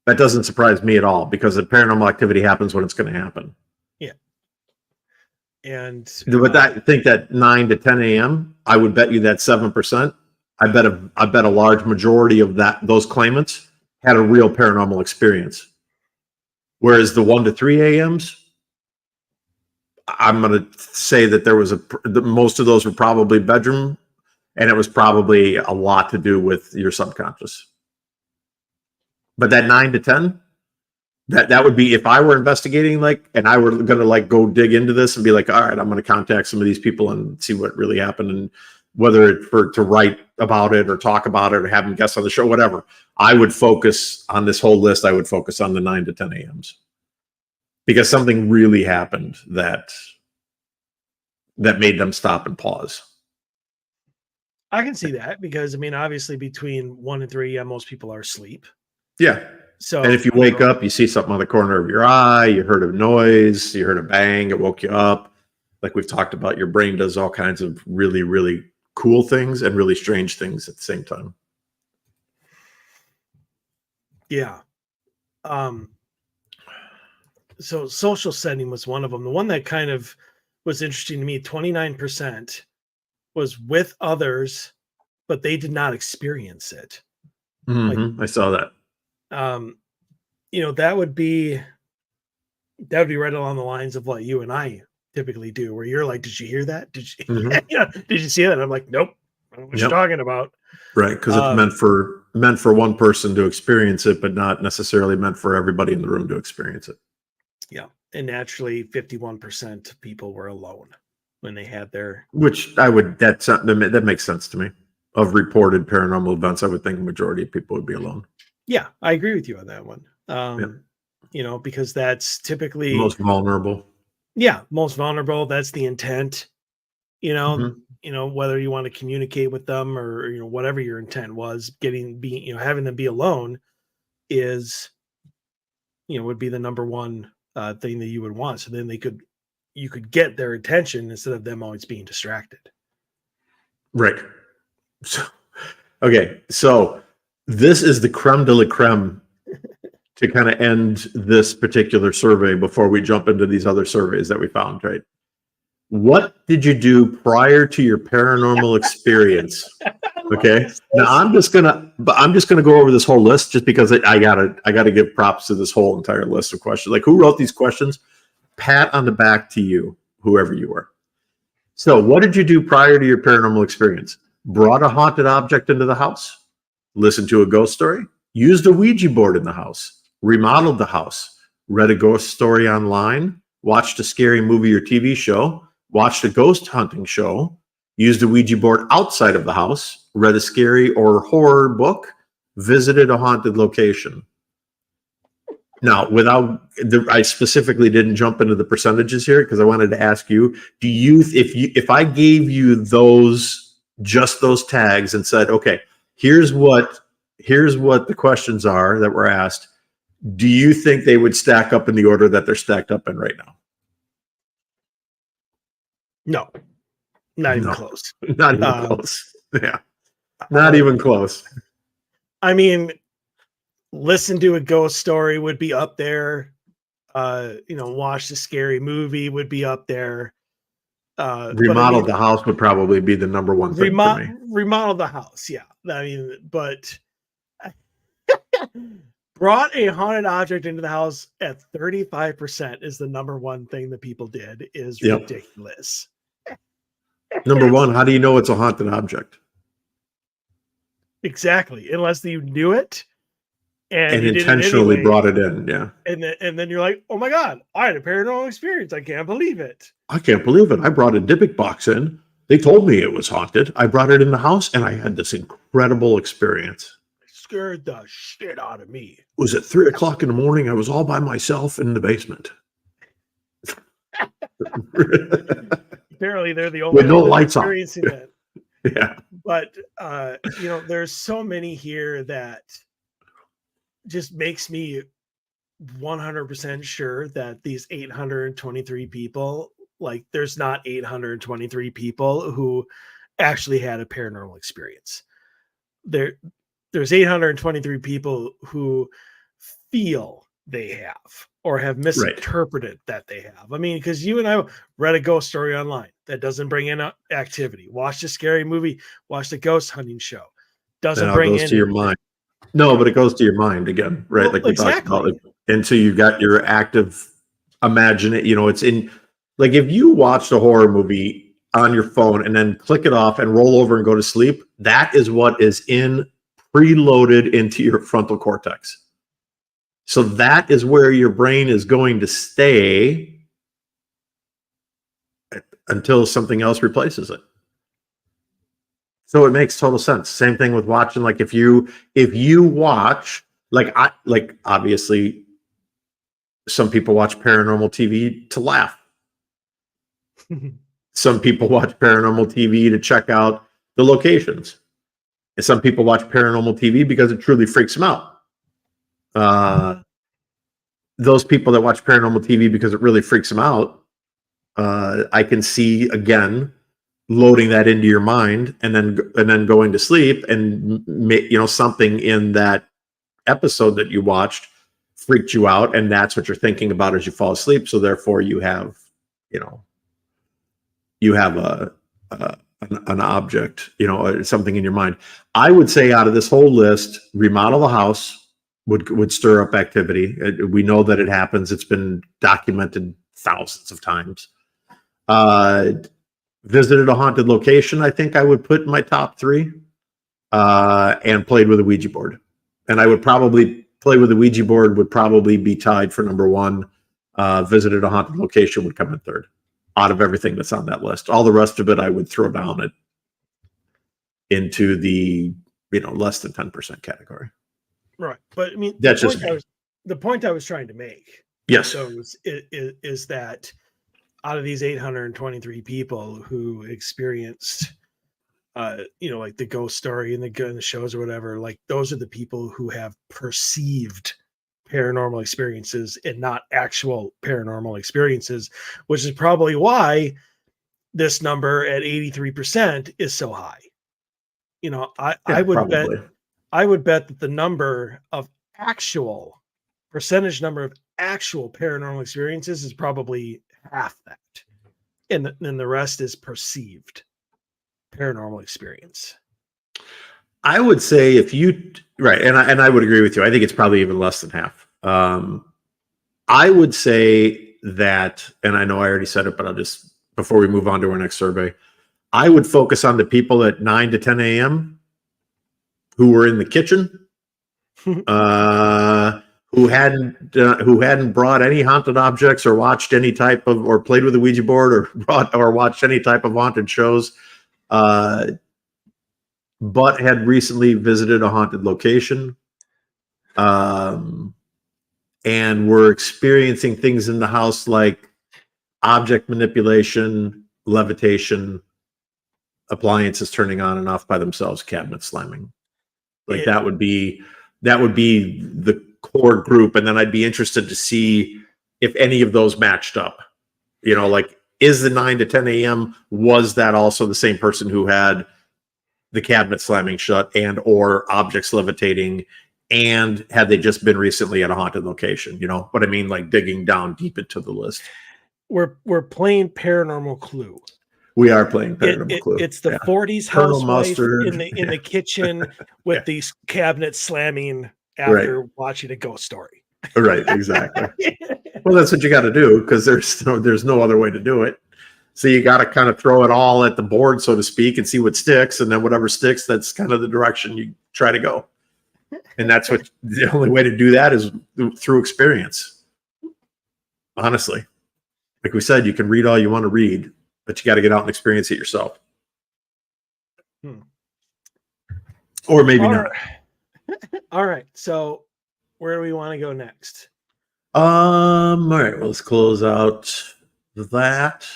That doesn't surprise me at all because the paranormal activity happens when it's going to happen. Yeah. But I think that 9 to 10 a.m., I would bet you that 7%. I bet a large majority of those claimants had a real paranormal experience. Whereas the 1 to 3 a.m.s, I'm going to say that most of those were probably bedroom, and it was probably a lot to do with your subconscious. But that 9 to 10, that would be if I were investigating, and I were going to go dig into this and be like, all right, I'm going to contact some of these people and see what really happened, and whether it's to write about it or talk about it or have them guest on the show, whatever. I would focus on this whole list. I would focus on the 9 to 10 a.m.s because something really happened that made them stop and pause. I can see that because obviously between 1 and 3 a.m. most people are asleep. Yeah. So, and if you wake up, you see something on the corner of your eye, you heard a noise, you heard a bang, it woke you up. Like we've talked about, your brain does all kinds of really, really cool things and really strange things at the same time. Yeah. So social setting was one of them. The one that kind of was interesting to me, 29% was with others, but they did not experience it. I saw that. That would be right along the lines of what you and I typically do, where you're like, did you hear that? Did you, did you see that? I'm like, nope. I don't know what you're talking about. Right. Because it's meant for one person to experience it, but not necessarily meant for everybody in the room to experience it. Yeah. And naturally 51% of people were alone when they had their, that makes sense to me. Of reported paranormal events, I would think a majority of people would be alone. Yeah, I agree with you on that one. Because that's typically most vulnerable. Yeah, most vulnerable. That's the intent. Whether you want to communicate with them or whatever your intent was, having them be alone is would be the number one thing that you would want. So then you could get their attention instead of them always being distracted. Right. So, okay. So this is the creme de la creme to kind of end this particular survey before we jump into these other surveys that we found, right? What did you do prior to your paranormal experience? Okay. Now I'm just gonna go over this whole list just because I gotta give props to this whole entire list of questions. Like, who wrote these questions? Pat on the back to you, whoever you were. So what did you do prior to your paranormal experience? Brought a haunted object into the house, listened to a ghost story, used a Ouija board in the house, remodeled the house, read a ghost story online, watched a scary movie or TV show, watched a ghost hunting show, used a Ouija board outside of the house, read a scary or horror book, visited a haunted location. Now, I specifically didn't jump into the percentages here because I wanted to ask you, if I gave you just those tags and said, okay, here's what the questions are that were asked, do you think they would stack up in the order that they're stacked up in right now? No, not even close. Not even close. Yeah, not even close. I mean, listen to a ghost story would be up there. Watch a scary movie would be up there. Remodel the house would probably be the number one thing for me. Remodel the house, yeah. I mean, but brought a haunted object into the house at 35% is the number one thing that people did is ridiculous. Number one, how do you know it's a haunted object? Exactly, unless you knew it and you intentionally did it anyway, brought it in, yeah. And then you're like, oh my God, I had a paranormal experience. I can't believe it. I can't believe it. I brought a Dybbuk box in. They told me it was haunted. I brought it in the house and I had this incredible experience. It scared the shit out of me. It was at 3:00 in the morning. I was all by myself in the basement. Apparently they're the only with no lights on. It. Yeah. But there's so many here that just makes me 100% sure that these 823 people, like there's not 823 people who actually had a paranormal experience. There's 823 people who feel they have or have misinterpreted that they have. I mean, because you and I read a ghost story online that doesn't bring in activity. Watched a scary movie. Watched a ghost hunting show. Doesn't bring in to your mind. No, but it goes to your mind again, right? Well, like we talked about. And so you got your active imagination. It's in, like, if you watched a horror movie on your phone and then click it off and roll over and go to sleep, that is what is preloaded into your frontal cortex. So that is where your brain is going to stay until something else replaces it. So it makes total sense. Same thing with watching. Like if you watch, obviously some people watch paranormal TV to laugh. Some people watch paranormal TV to check out the locations. And some people watch paranormal TV because it truly freaks them out. Those people that watch paranormal TV because it really freaks them out, I can see again loading that into your mind and then going to sleep and something in that episode that you watched freaked you out, and that's what you're thinking about as you fall asleep. So therefore you have an object, something in your mind. I would say out of this whole list, remodel the house would stir up activity. We know that it happens. It's been documented thousands of times. Visited a haunted location, I think I would put in my top 3, and played with a Ouija board. And I would probably play with a Ouija board would probably be tied for number 1. Visited a haunted location would come in 3rd out of everything that's on that list. All the rest of it I would throw down into the less than 10% category. Right. But I mean, that's just the point I was trying to make. Yes. So is that out of these 823 people who experienced, like the ghost story and the shows or whatever, like those are the people who have perceived paranormal experiences and not actual paranormal experiences, which is probably why this number at 83% is so high. I would probably. bet that the number of percentage number of actual paranormal experiences is probably half that. And then the rest is perceived paranormal experience. I would say right, and I would agree with you. I think it's probably even less than half. I would say that, and I know I already said it, but before we move on to our next survey, I would focus on the people at 9 to 10 a.m. who were in the kitchen, who hadn't brought any haunted objects or watched any type of, or played with a Ouija board or watched any type of haunted shows, but had recently visited a haunted location, and were experiencing things in the house like object manipulation, levitation, appliances turning on and off by themselves, cabinets slamming. Like that would be the core group. And then I'd be interested to see if any of those matched up. Like, is the 9 to 10 a.m., was that also the same person who had the cabinet slamming shut and or objects levitating, and had they just been recently at a haunted location? You know what I mean? Like digging down deep into the list. We're playing Paranormal Clue. We are playing Paranormal Clue. It's the 40s housewife in the kitchen with these cabinets slamming after watching a ghost story. Right, exactly. Well, that's what you got to do, because there's no other way to do it. So you got to kind of throw it all at the board, so to speak, and see what sticks, and then whatever sticks, that's kind of the direction you try to go. And that's the only way to do that is through experience. Honestly, like we said, you can read all you want to read, but you got to get out and experience it yourself. Or maybe not. All right. So where do we want to go next? All right. Well, let's close out that.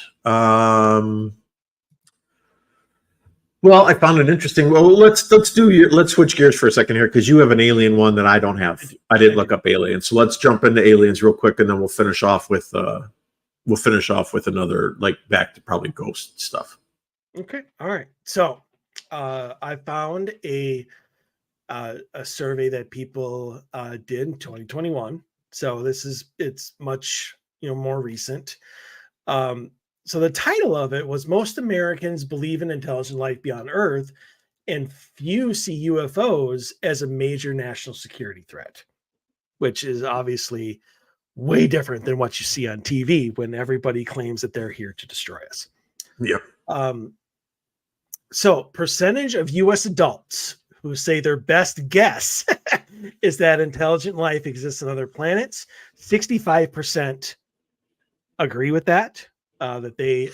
Well, I found it interesting. Well, let's switch gears for a second here, because you have an alien one that I don't have. I didn't look up aliens. So let's jump into aliens real quick, and then we'll finish off with another, like, back to probably ghost stuff. Okay. All right. So I found a survey that people did in 2021. So it's much more recent. So the title of it was "Most Americans Believe in Intelligent Life Beyond Earth, and Few See UFOs as a Major National Security Threat," which is obviously way different than what you see on TV when everybody claims that they're here to destroy us. Yeah. So percentage of U.S. adults who say their best guess is that intelligent life exists on other planets, 65% agree with that. That they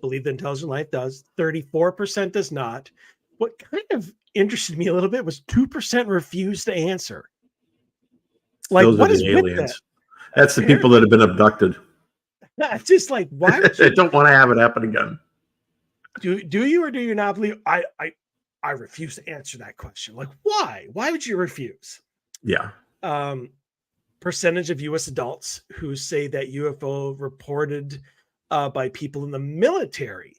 believe that intelligent life does. 34% does not. What kind of interested me a little bit was 2% refused to answer. Like, those what are is the with aliens? that? That's the people that have been abducted. Just like, why would They you, don't want to have it happen again. do you or do you not believe? I refuse to answer that question. Like, why? Why would you refuse? Yeah. Percentage of U.S. adults who say that UFO reported by people in the military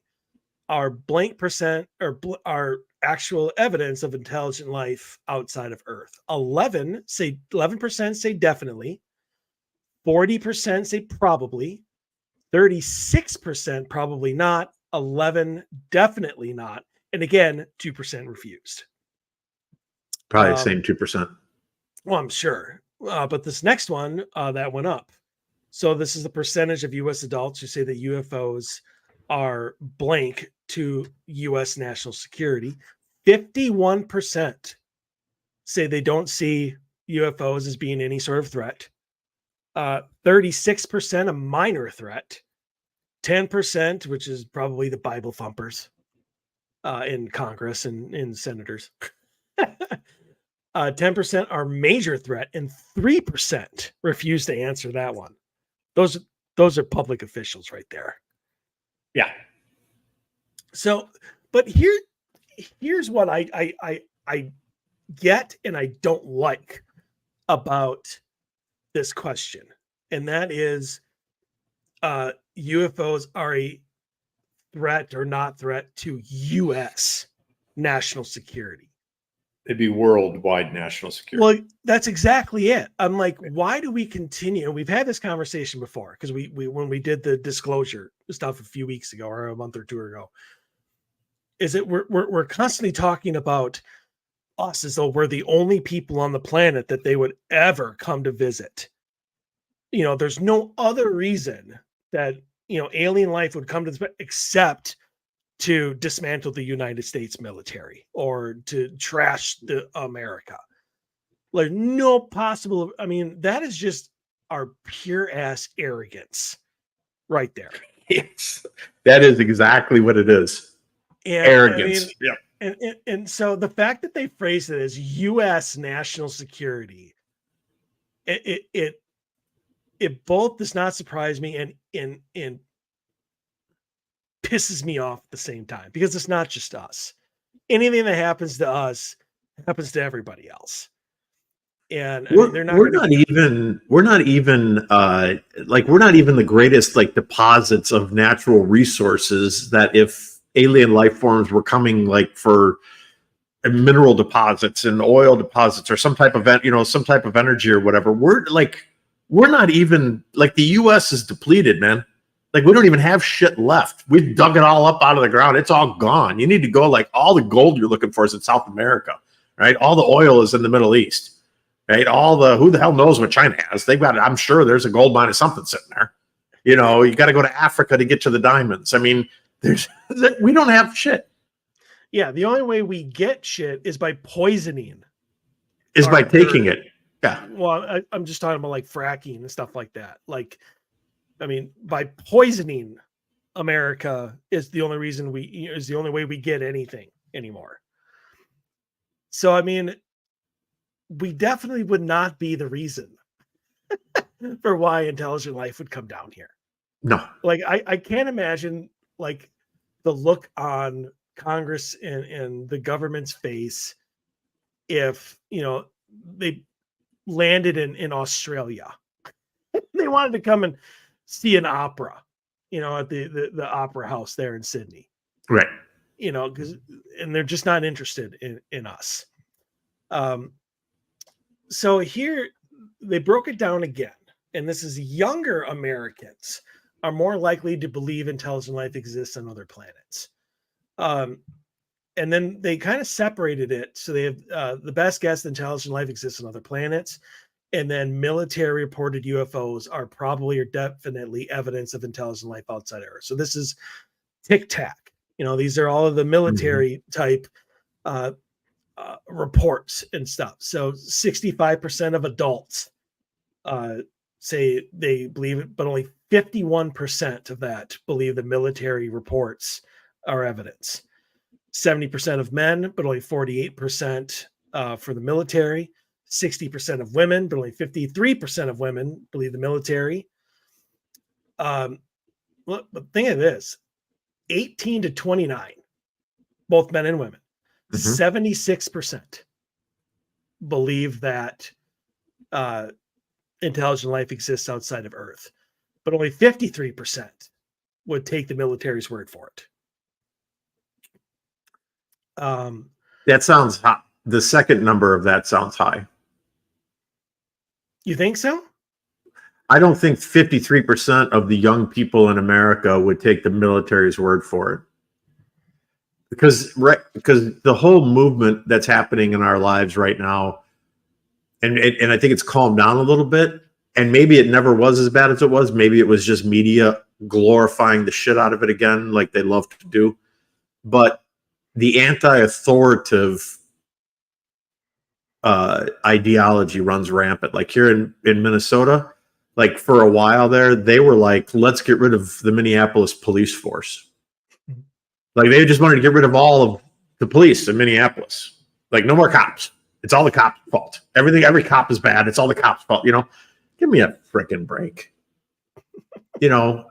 are blank percent or are actual evidence of intelligent life outside of Earth. 11% say definitely, 40% say probably, 36% probably not, 11 definitely not, and again 2% refused. Probably the same 2%. Well, I'm sure, but this next one that went up. So this is the percentage of U.S. adults who say that UFOs are blank to U.S. national security. 51% say they don't see UFOs as being any sort of threat. 36% a minor threat. 10%, which is probably the Bible thumpers in Congress and in senators. 10% are major threat, and 3% refuse to answer that one. Those are public officials right there. Yeah. So, but here's what I get and I don't like about this question, and that is UFOs are a threat or not threat to U.S. national security. It'd be worldwide national security. Well, that's exactly it. I'm like, why do we continue? We've had this conversation before because we when we did the disclosure stuff a few weeks ago or a month or two ago, is that we're constantly talking about us as though we're the only people on the planet that they would ever come to visit. You know, there's no other reason that, you know, alien life would come to this except to dismantle the United States military or to trash the America. Like, no possible. I mean, that is just our pure ass arrogance right there. Yes, that is exactly what it is. And, Arrogance. I mean, and so the fact that they phrased it as U.S. national security, it both does not surprise me and pisses me off at the same time, because it's not just us. Anything that happens to us happens to everybody else. And I mean, we're not even the greatest like deposits of natural resources, that if alien life forms were coming like for mineral deposits and oil deposits or some type of energy or whatever, we're not even like, the US is depleted, man. Like, we don't even have shit left. We've dug it all up out of the ground. It's all gone. You need to go, like, all the gold you're looking for is in South America, right? All the oil is in the Middle East, right? Who the hell knows what China has? They've got, I'm sure there's a gold mine of something sitting there. You know, you got to go to Africa to get to the diamonds. I mean, we don't have shit. Yeah, the only way we get shit is by poisoning. Is by taking it. Yeah. Well, I'm just talking about like fracking and stuff like that. Like, I mean, by poisoning America is the only way we get anything anymore. So, I mean, we definitely would not be the reason for why intelligent life would come down here. No. Like, I can't imagine like the look on Congress and the government's face if, you know, they landed in Australia. They wanted to come and see an opera, you know, at the opera house there in Sydney. Right. You know, and they're just not interested in us. So here they broke it down again. And this is younger Americans are more likely to believe intelligent life exists on other planets. And then they kind of separated it. So they have the best guess that intelligent life exists on other planets. And then military reported UFOs are probably or definitely evidence of intelligent life outside Earth. So this is tic-tac. You know, these are all of the military type reports and stuff. So 65% of adults say they believe it, but only 51% of that believe the military reports are evidence. 70% of men, but only 48% for the military. 60% of women, but only 53% of women believe the military. But think of this, 18 to 29, both men and women, 76% believe that intelligent life exists outside of Earth, but only 53% would take the military's word for it. That sounds high. The second number of that sounds high. You think so? I don't think 53% of the young people in America would take the military's word for it. Because the whole movement that's happening in our lives right now, and I think it's calmed down a little bit, and maybe it never was as bad as it was. Maybe it was just media glorifying the shit out of it again, like they love to do. But the anti-authoritative ideology runs rampant. Like here in Minnesota, like for a while there, they were like, let's get rid of the Minneapolis police force. Like they just wanted to get rid of all of the police in Minneapolis. Like no more cops. It's all the cops' fault. Every cop is bad. It's all the cops' fault. You know, give me a freaking break. You know,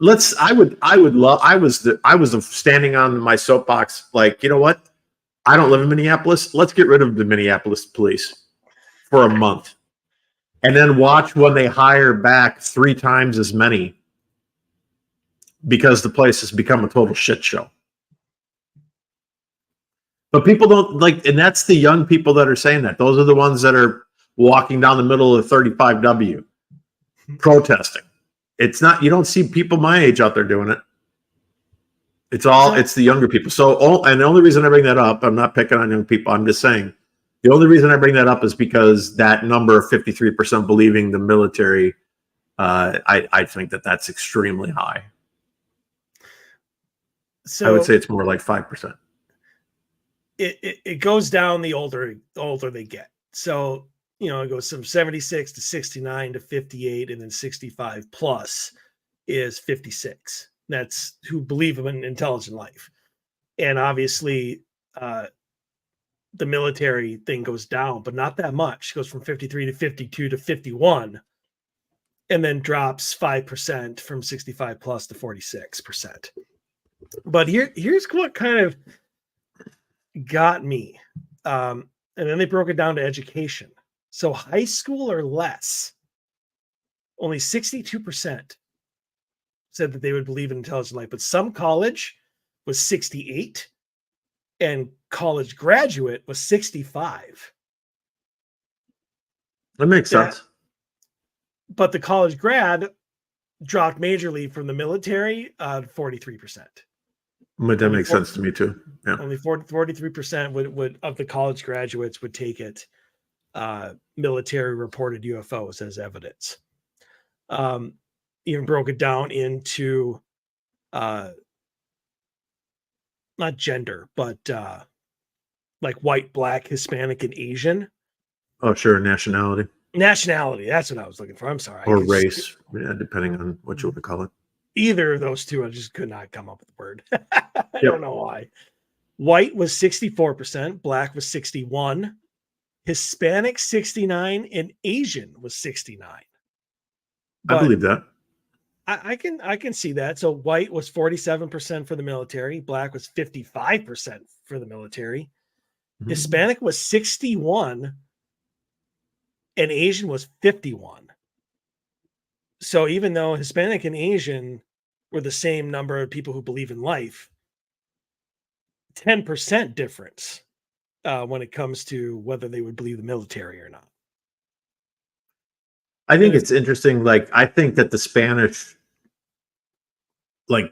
I would love, I was standing on my soapbox, like, you know what? I don't live in Minneapolis. Let's get rid of the Minneapolis police for a month. And then watch when they hire back 3 times as many, because the place has become a total shit show. But people don't like, and that's the young people that are saying that. Those are the ones that are walking down the middle of 35W protesting. It's not, you don't see people my age out there doing it. It's the younger people. So, and the only reason I bring that up, I'm not picking on young people. I'm just saying the only reason I bring that up is because that number of 53% believing the military, I think that's extremely high. So I would say it's more like 5%. It goes down the older they get. So, it goes from 76 to 69 to 58, and then 65 plus is 56. That's who believe in an intelligent life. And obviously, the military thing goes down, but not that much. It goes from 53 to 52 to 51, and then drops 5% from 65 plus to 46%. But here's what kind of got me. And then they broke it down to education. So high school or less, only 62% said that they would believe in intelligent life, but some college was 68 and college graduate was 65. That makes sense. But the college grad dropped majorly from the military, 43%. But that makes sense to me too. Yeah. Only 43% would of the college graduates would take it. Military reported UFOs as evidence. Even broke it down into not gender, but like white, black, Hispanic, and Asian. Oh, sure. Nationality. That's what I was looking for. I'm sorry. Or race. Yeah, depending on what you want to call it. Either of those two, I just could not come up with the word. I don't know why. White was 64%, black was 61%, Hispanic 69%, and Asian was 69%. I believe that. I can see that. So white was 47% for the military, black was 55% for the military, Hispanic was 61%, and Asian was 51%. So even though Hispanic and Asian were the same number of people who believe in life, 10% difference when it comes to whether they would believe the military or not. I think it's interesting. Like, I think that the Spanish, I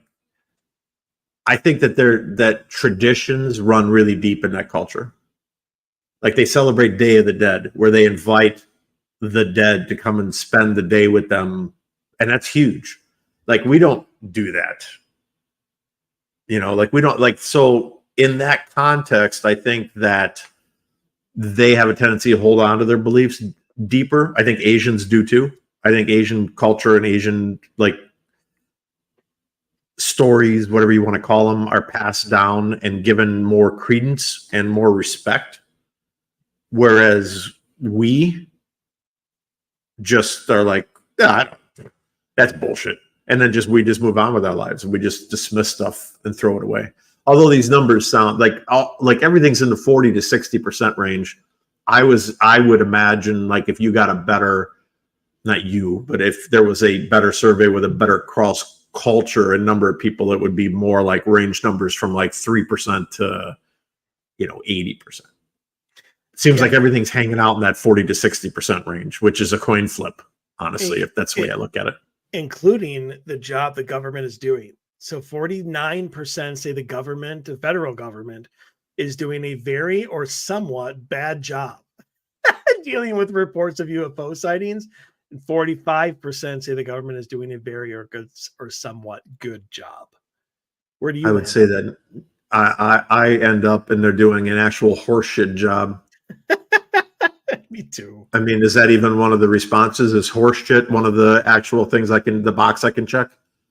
think that that traditions run really deep in that culture. Like, they celebrate Day of the Dead, where they invite the dead to come and spend the day with them. And that's huge. Like, we don't do that. We don't so in that context, I think that they have a tendency to hold on to their beliefs deeper. I think Asians do too. I think Asian culture and Asian stories, whatever you want to call them, are passed down and given more credence and more respect. Whereas we just are like, that's bullshit. And then we just move on with our lives and we just dismiss stuff and throw it away. Although these numbers sound like everything's in the 40 to 60% range. I would imagine, like, if you got a better, not you, but if there was a better survey with a better cross culture and number of people, it would be more like range numbers from like 3% to 80%. It seems like everything's hanging out in that 40 to 60% range, which is a coin flip, honestly, if that's the way I look at it. Including the job the government is doing. So 49% say the federal government, is doing a very or somewhat bad job dealing with reports of UFO sightings. And 45% say the government is doing a very or good or somewhat good job. Where do you? I would say that I end up and they're doing an actual horseshit job. Me too. I mean, is that even one of the responses? Is horseshit one of the actual things the box I can check?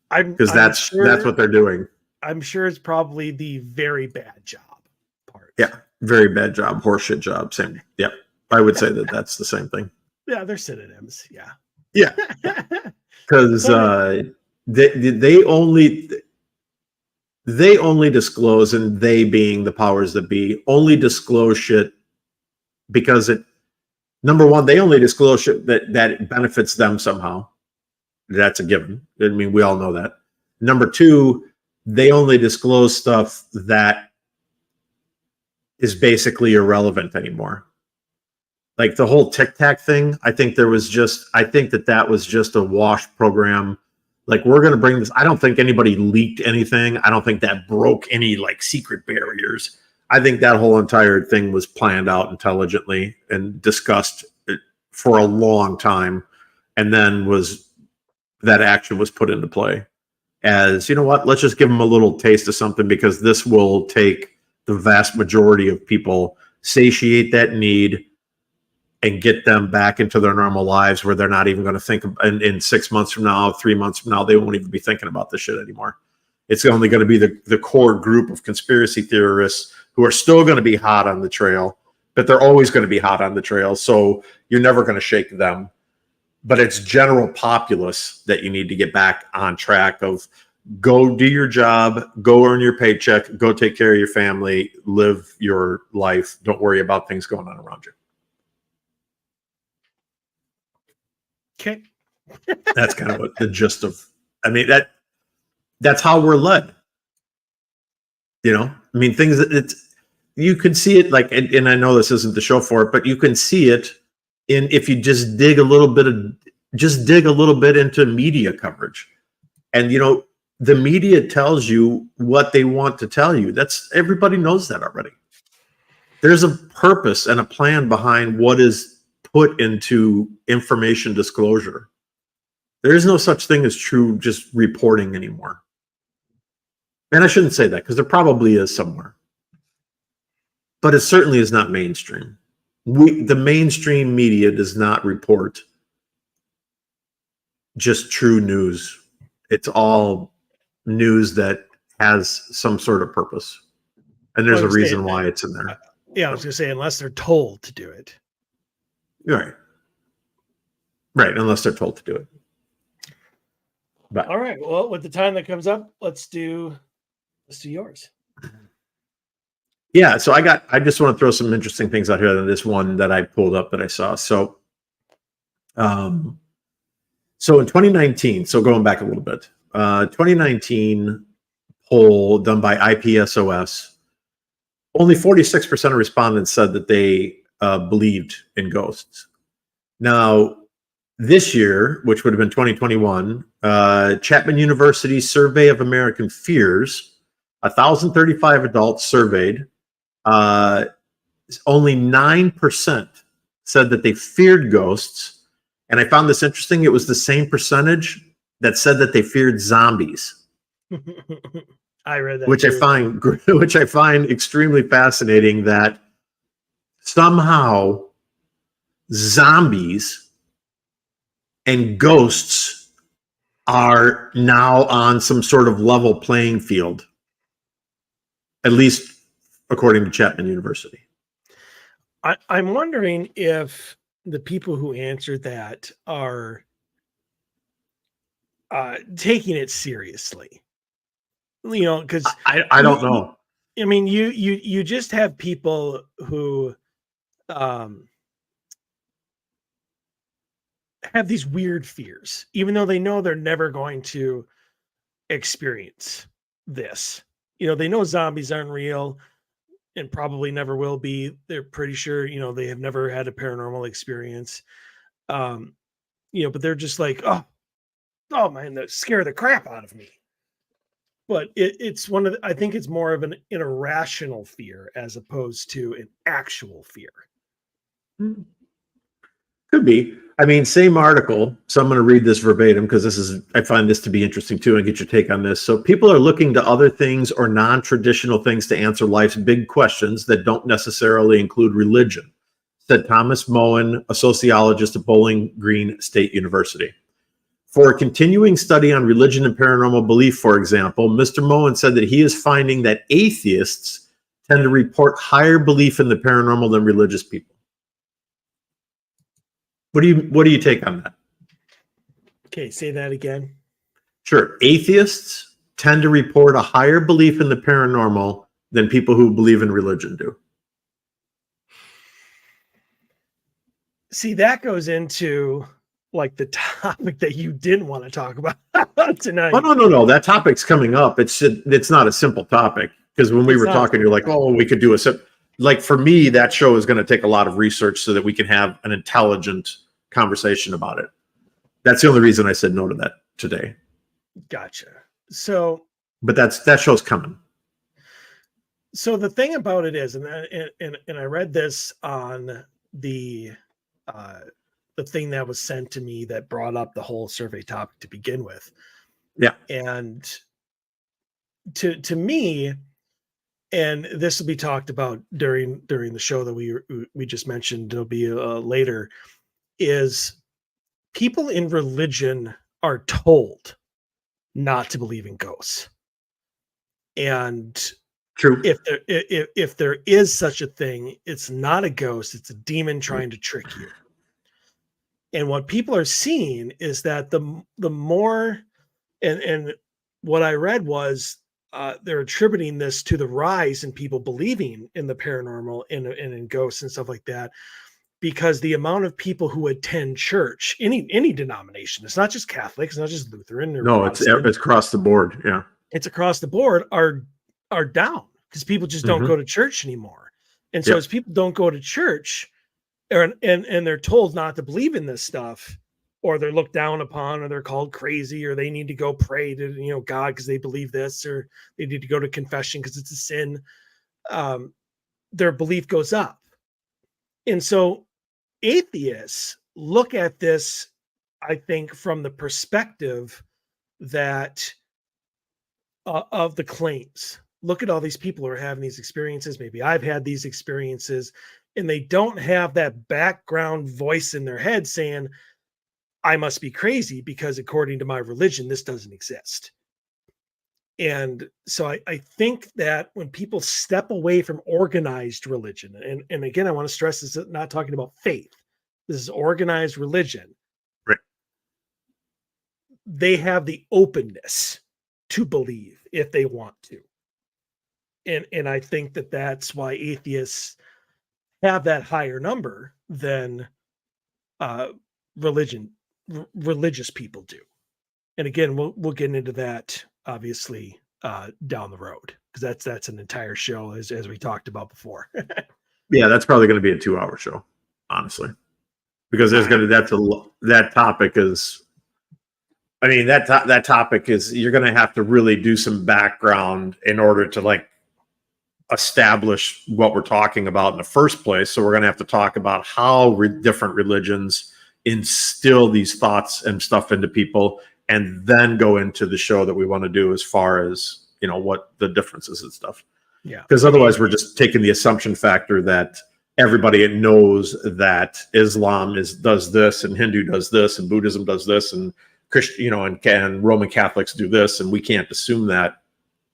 Because that's what they're doing. I'm sure it's probably the very bad job part. Yeah, very bad job, horseshit job, same. Yep, I would say that's the same thing. Yeah, they're synonyms. Yeah. Yeah, because they only disclose, and they being the powers that be, only disclose shit because number one, they only disclose shit that it benefits them somehow. That's a given. I mean, we all know that. Number two, they only disclose stuff that is basically irrelevant anymore. Like the whole Tic Tac thing, I think that was just a wash program. Like, we're going to bring this. I don't think anybody leaked anything. I don't think that broke any like secret barriers. I think that whole entire thing was planned out intelligently and discussed for a long time. And then that action was put into play as, you know what, let's just give them a little taste of something, because this will take the vast majority of people, satiate that need, and get them back into their normal lives where they're not even going to think in 6 months from now, 3 months from now, they won't even be thinking about this shit anymore. It's only going to be the core group of conspiracy theorists who are still going to be hot on the trail, but they're always going to be hot on the trail. So you're never going to shake them. But it's general populace that you need to get back on track of, go do your job, go earn your paycheck, go take care of your family, live your life. Don't worry about things going on around you. Okay. That's kind of what the gist of, I mean, that's how we're led. You know, I mean, things that you can see it like, and I know this isn't the show for it, but you can see it if you just dig a little bit into media coverage. And, you know, the media tells you what they want to tell you. Everybody knows that already. There's a purpose and a plan behind what is put into information disclosure. There is no such thing as true just reporting anymore. And I shouldn't say that, because there probably is somewhere. But it certainly is not mainstream. The mainstream media does not report just true news. It's all news that has some sort of purpose. And there's a reason why it's in there. Yeah, I was going to say, unless they're told to do it. Right. Right, unless they're told to do it. But all right. Well, with the time that comes up, let's do yours. Yeah, so I just want to throw some interesting things out here than this one that I pulled up that I saw. So in 2019, so going back a little bit, 2019 poll done by IPSOS, only 46% of respondents said that they believed in ghosts. Now, this year, which would have been 2021, Chapman University's Survey of American Fears, 1,035 adults surveyed, only 9% said that they feared ghosts. And I found this interesting. It was the same percentage that said that they feared zombies. I read that, which I find extremely fascinating, that somehow zombies and ghosts are now on some sort of level playing field, at least according to Chapman University. I'm wondering if the people who answered that are taking it seriously. You know, because I don't know. I mean, you just have people who have these weird fears, even though they know they're never going to experience this. You know, they know zombies aren't real and probably never will be. They're pretty sure, you know, they have never had a paranormal experience. You know, but they're just like, oh man, that scared the crap out of me. But it's I think it's more of an irrational fear as opposed to an actual fear. Could be. I mean, same article. So I'm going to read this verbatim because I find this to be interesting too, and get your take on this. So people are looking to other things or non-traditional things to answer life's big questions that don't necessarily include religion, said Thomas Moen, a sociologist at Bowling Green State University. For a continuing study on religion and paranormal belief, for example, Mr. Moen said that he is finding that atheists tend to report higher belief in the paranormal than religious people. What do you take on that? Okay, say that again. Sure. Atheists tend to report a higher belief in the paranormal than people who believe in religion do. See, that goes into like the topic that you didn't want to talk about tonight. Oh, no. That topic's coming up. It's not a simple topic, because when we were talking, you're like, oh, we could do like, for me, that show is going to take a lot of research so that we can have an intelligent conversation about it. That's the only reason I said no to that today. Gotcha. So, but that show's coming. So the thing about it is, and I read this on the thing that was sent to me that brought up the whole survey topic to begin with. Yeah. And to me, and this will be talked about during the show that we just mentioned, it'll be later, is people in religion are told not to believe in ghosts. And true. If there is such a thing, it's not a ghost, it's a demon trying to trick you. And what people are seeing is that the more, and what I read was they're attributing this to the rise in people believing in the paranormal and in ghosts and stuff like that, because the amount of people who attend church, any denomination, it's not just Catholic, it's not just Lutheran. No, it's across the board. Yeah, it's across the board are down because people just don't go to church anymore. And so as people don't go to church, and they're told not to believe in this stuff, or they're looked down upon, or they're called crazy, or they need to go pray to God because they believe this, or they need to go to confession because it's a sin, their belief goes up. And so atheists look at this, I think, from the perspective that of the claims. Look at all these people who are having these experiences. Maybe I've had these experiences, and they don't have that background voice in their head saying, I must be crazy because according to my religion, this doesn't exist. And so I think that when people step away from organized religion, and again, I want to stress this, not talking about faith. This is organized religion. Right. They have the openness to believe if they want to. And I think that that's why atheists have that higher number than religious people do. And again, we'll get into that obviously down the road, because that's an entire show as we talked about before. Yeah, that's probably going to be a 2-hour show, honestly, because that topic is. I mean, that topic is, you're going to have to really do some background in order to like establish what we're talking about in the first place. So we're going to have to talk about how different religions instill these thoughts and stuff into people, and then go into the show that we want to do as far as, what the differences and stuff. Yeah. Because otherwise we're just taking the assumption factor that everybody knows that Islam does this, and Hindu does this, and Buddhism does this, and Christian, and Roman Catholics do this, and we can't assume that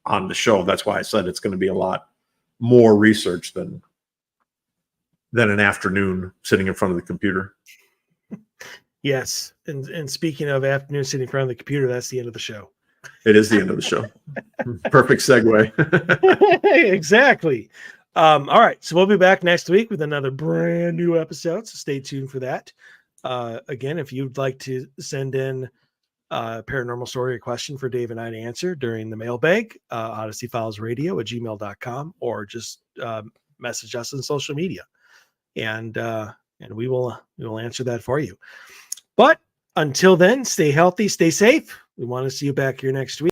on the show. That's why I said it's going to be a lot more research than an afternoon sitting in front of the computer. Yes. And speaking of afternoon sitting in front of the computer, that's the end of the show. It is the end of the show. Perfect segue. Exactly. All right. So we'll be back next week with another brand new episode. So stay tuned for that. Again, if you'd like to send in a paranormal story or question for Dave and I to answer during the mailbag, odysseyfilesradio@gmail.com, or just message us on social media, and we will answer that for you. But until then, stay healthy, stay safe. We want to see you back here next week.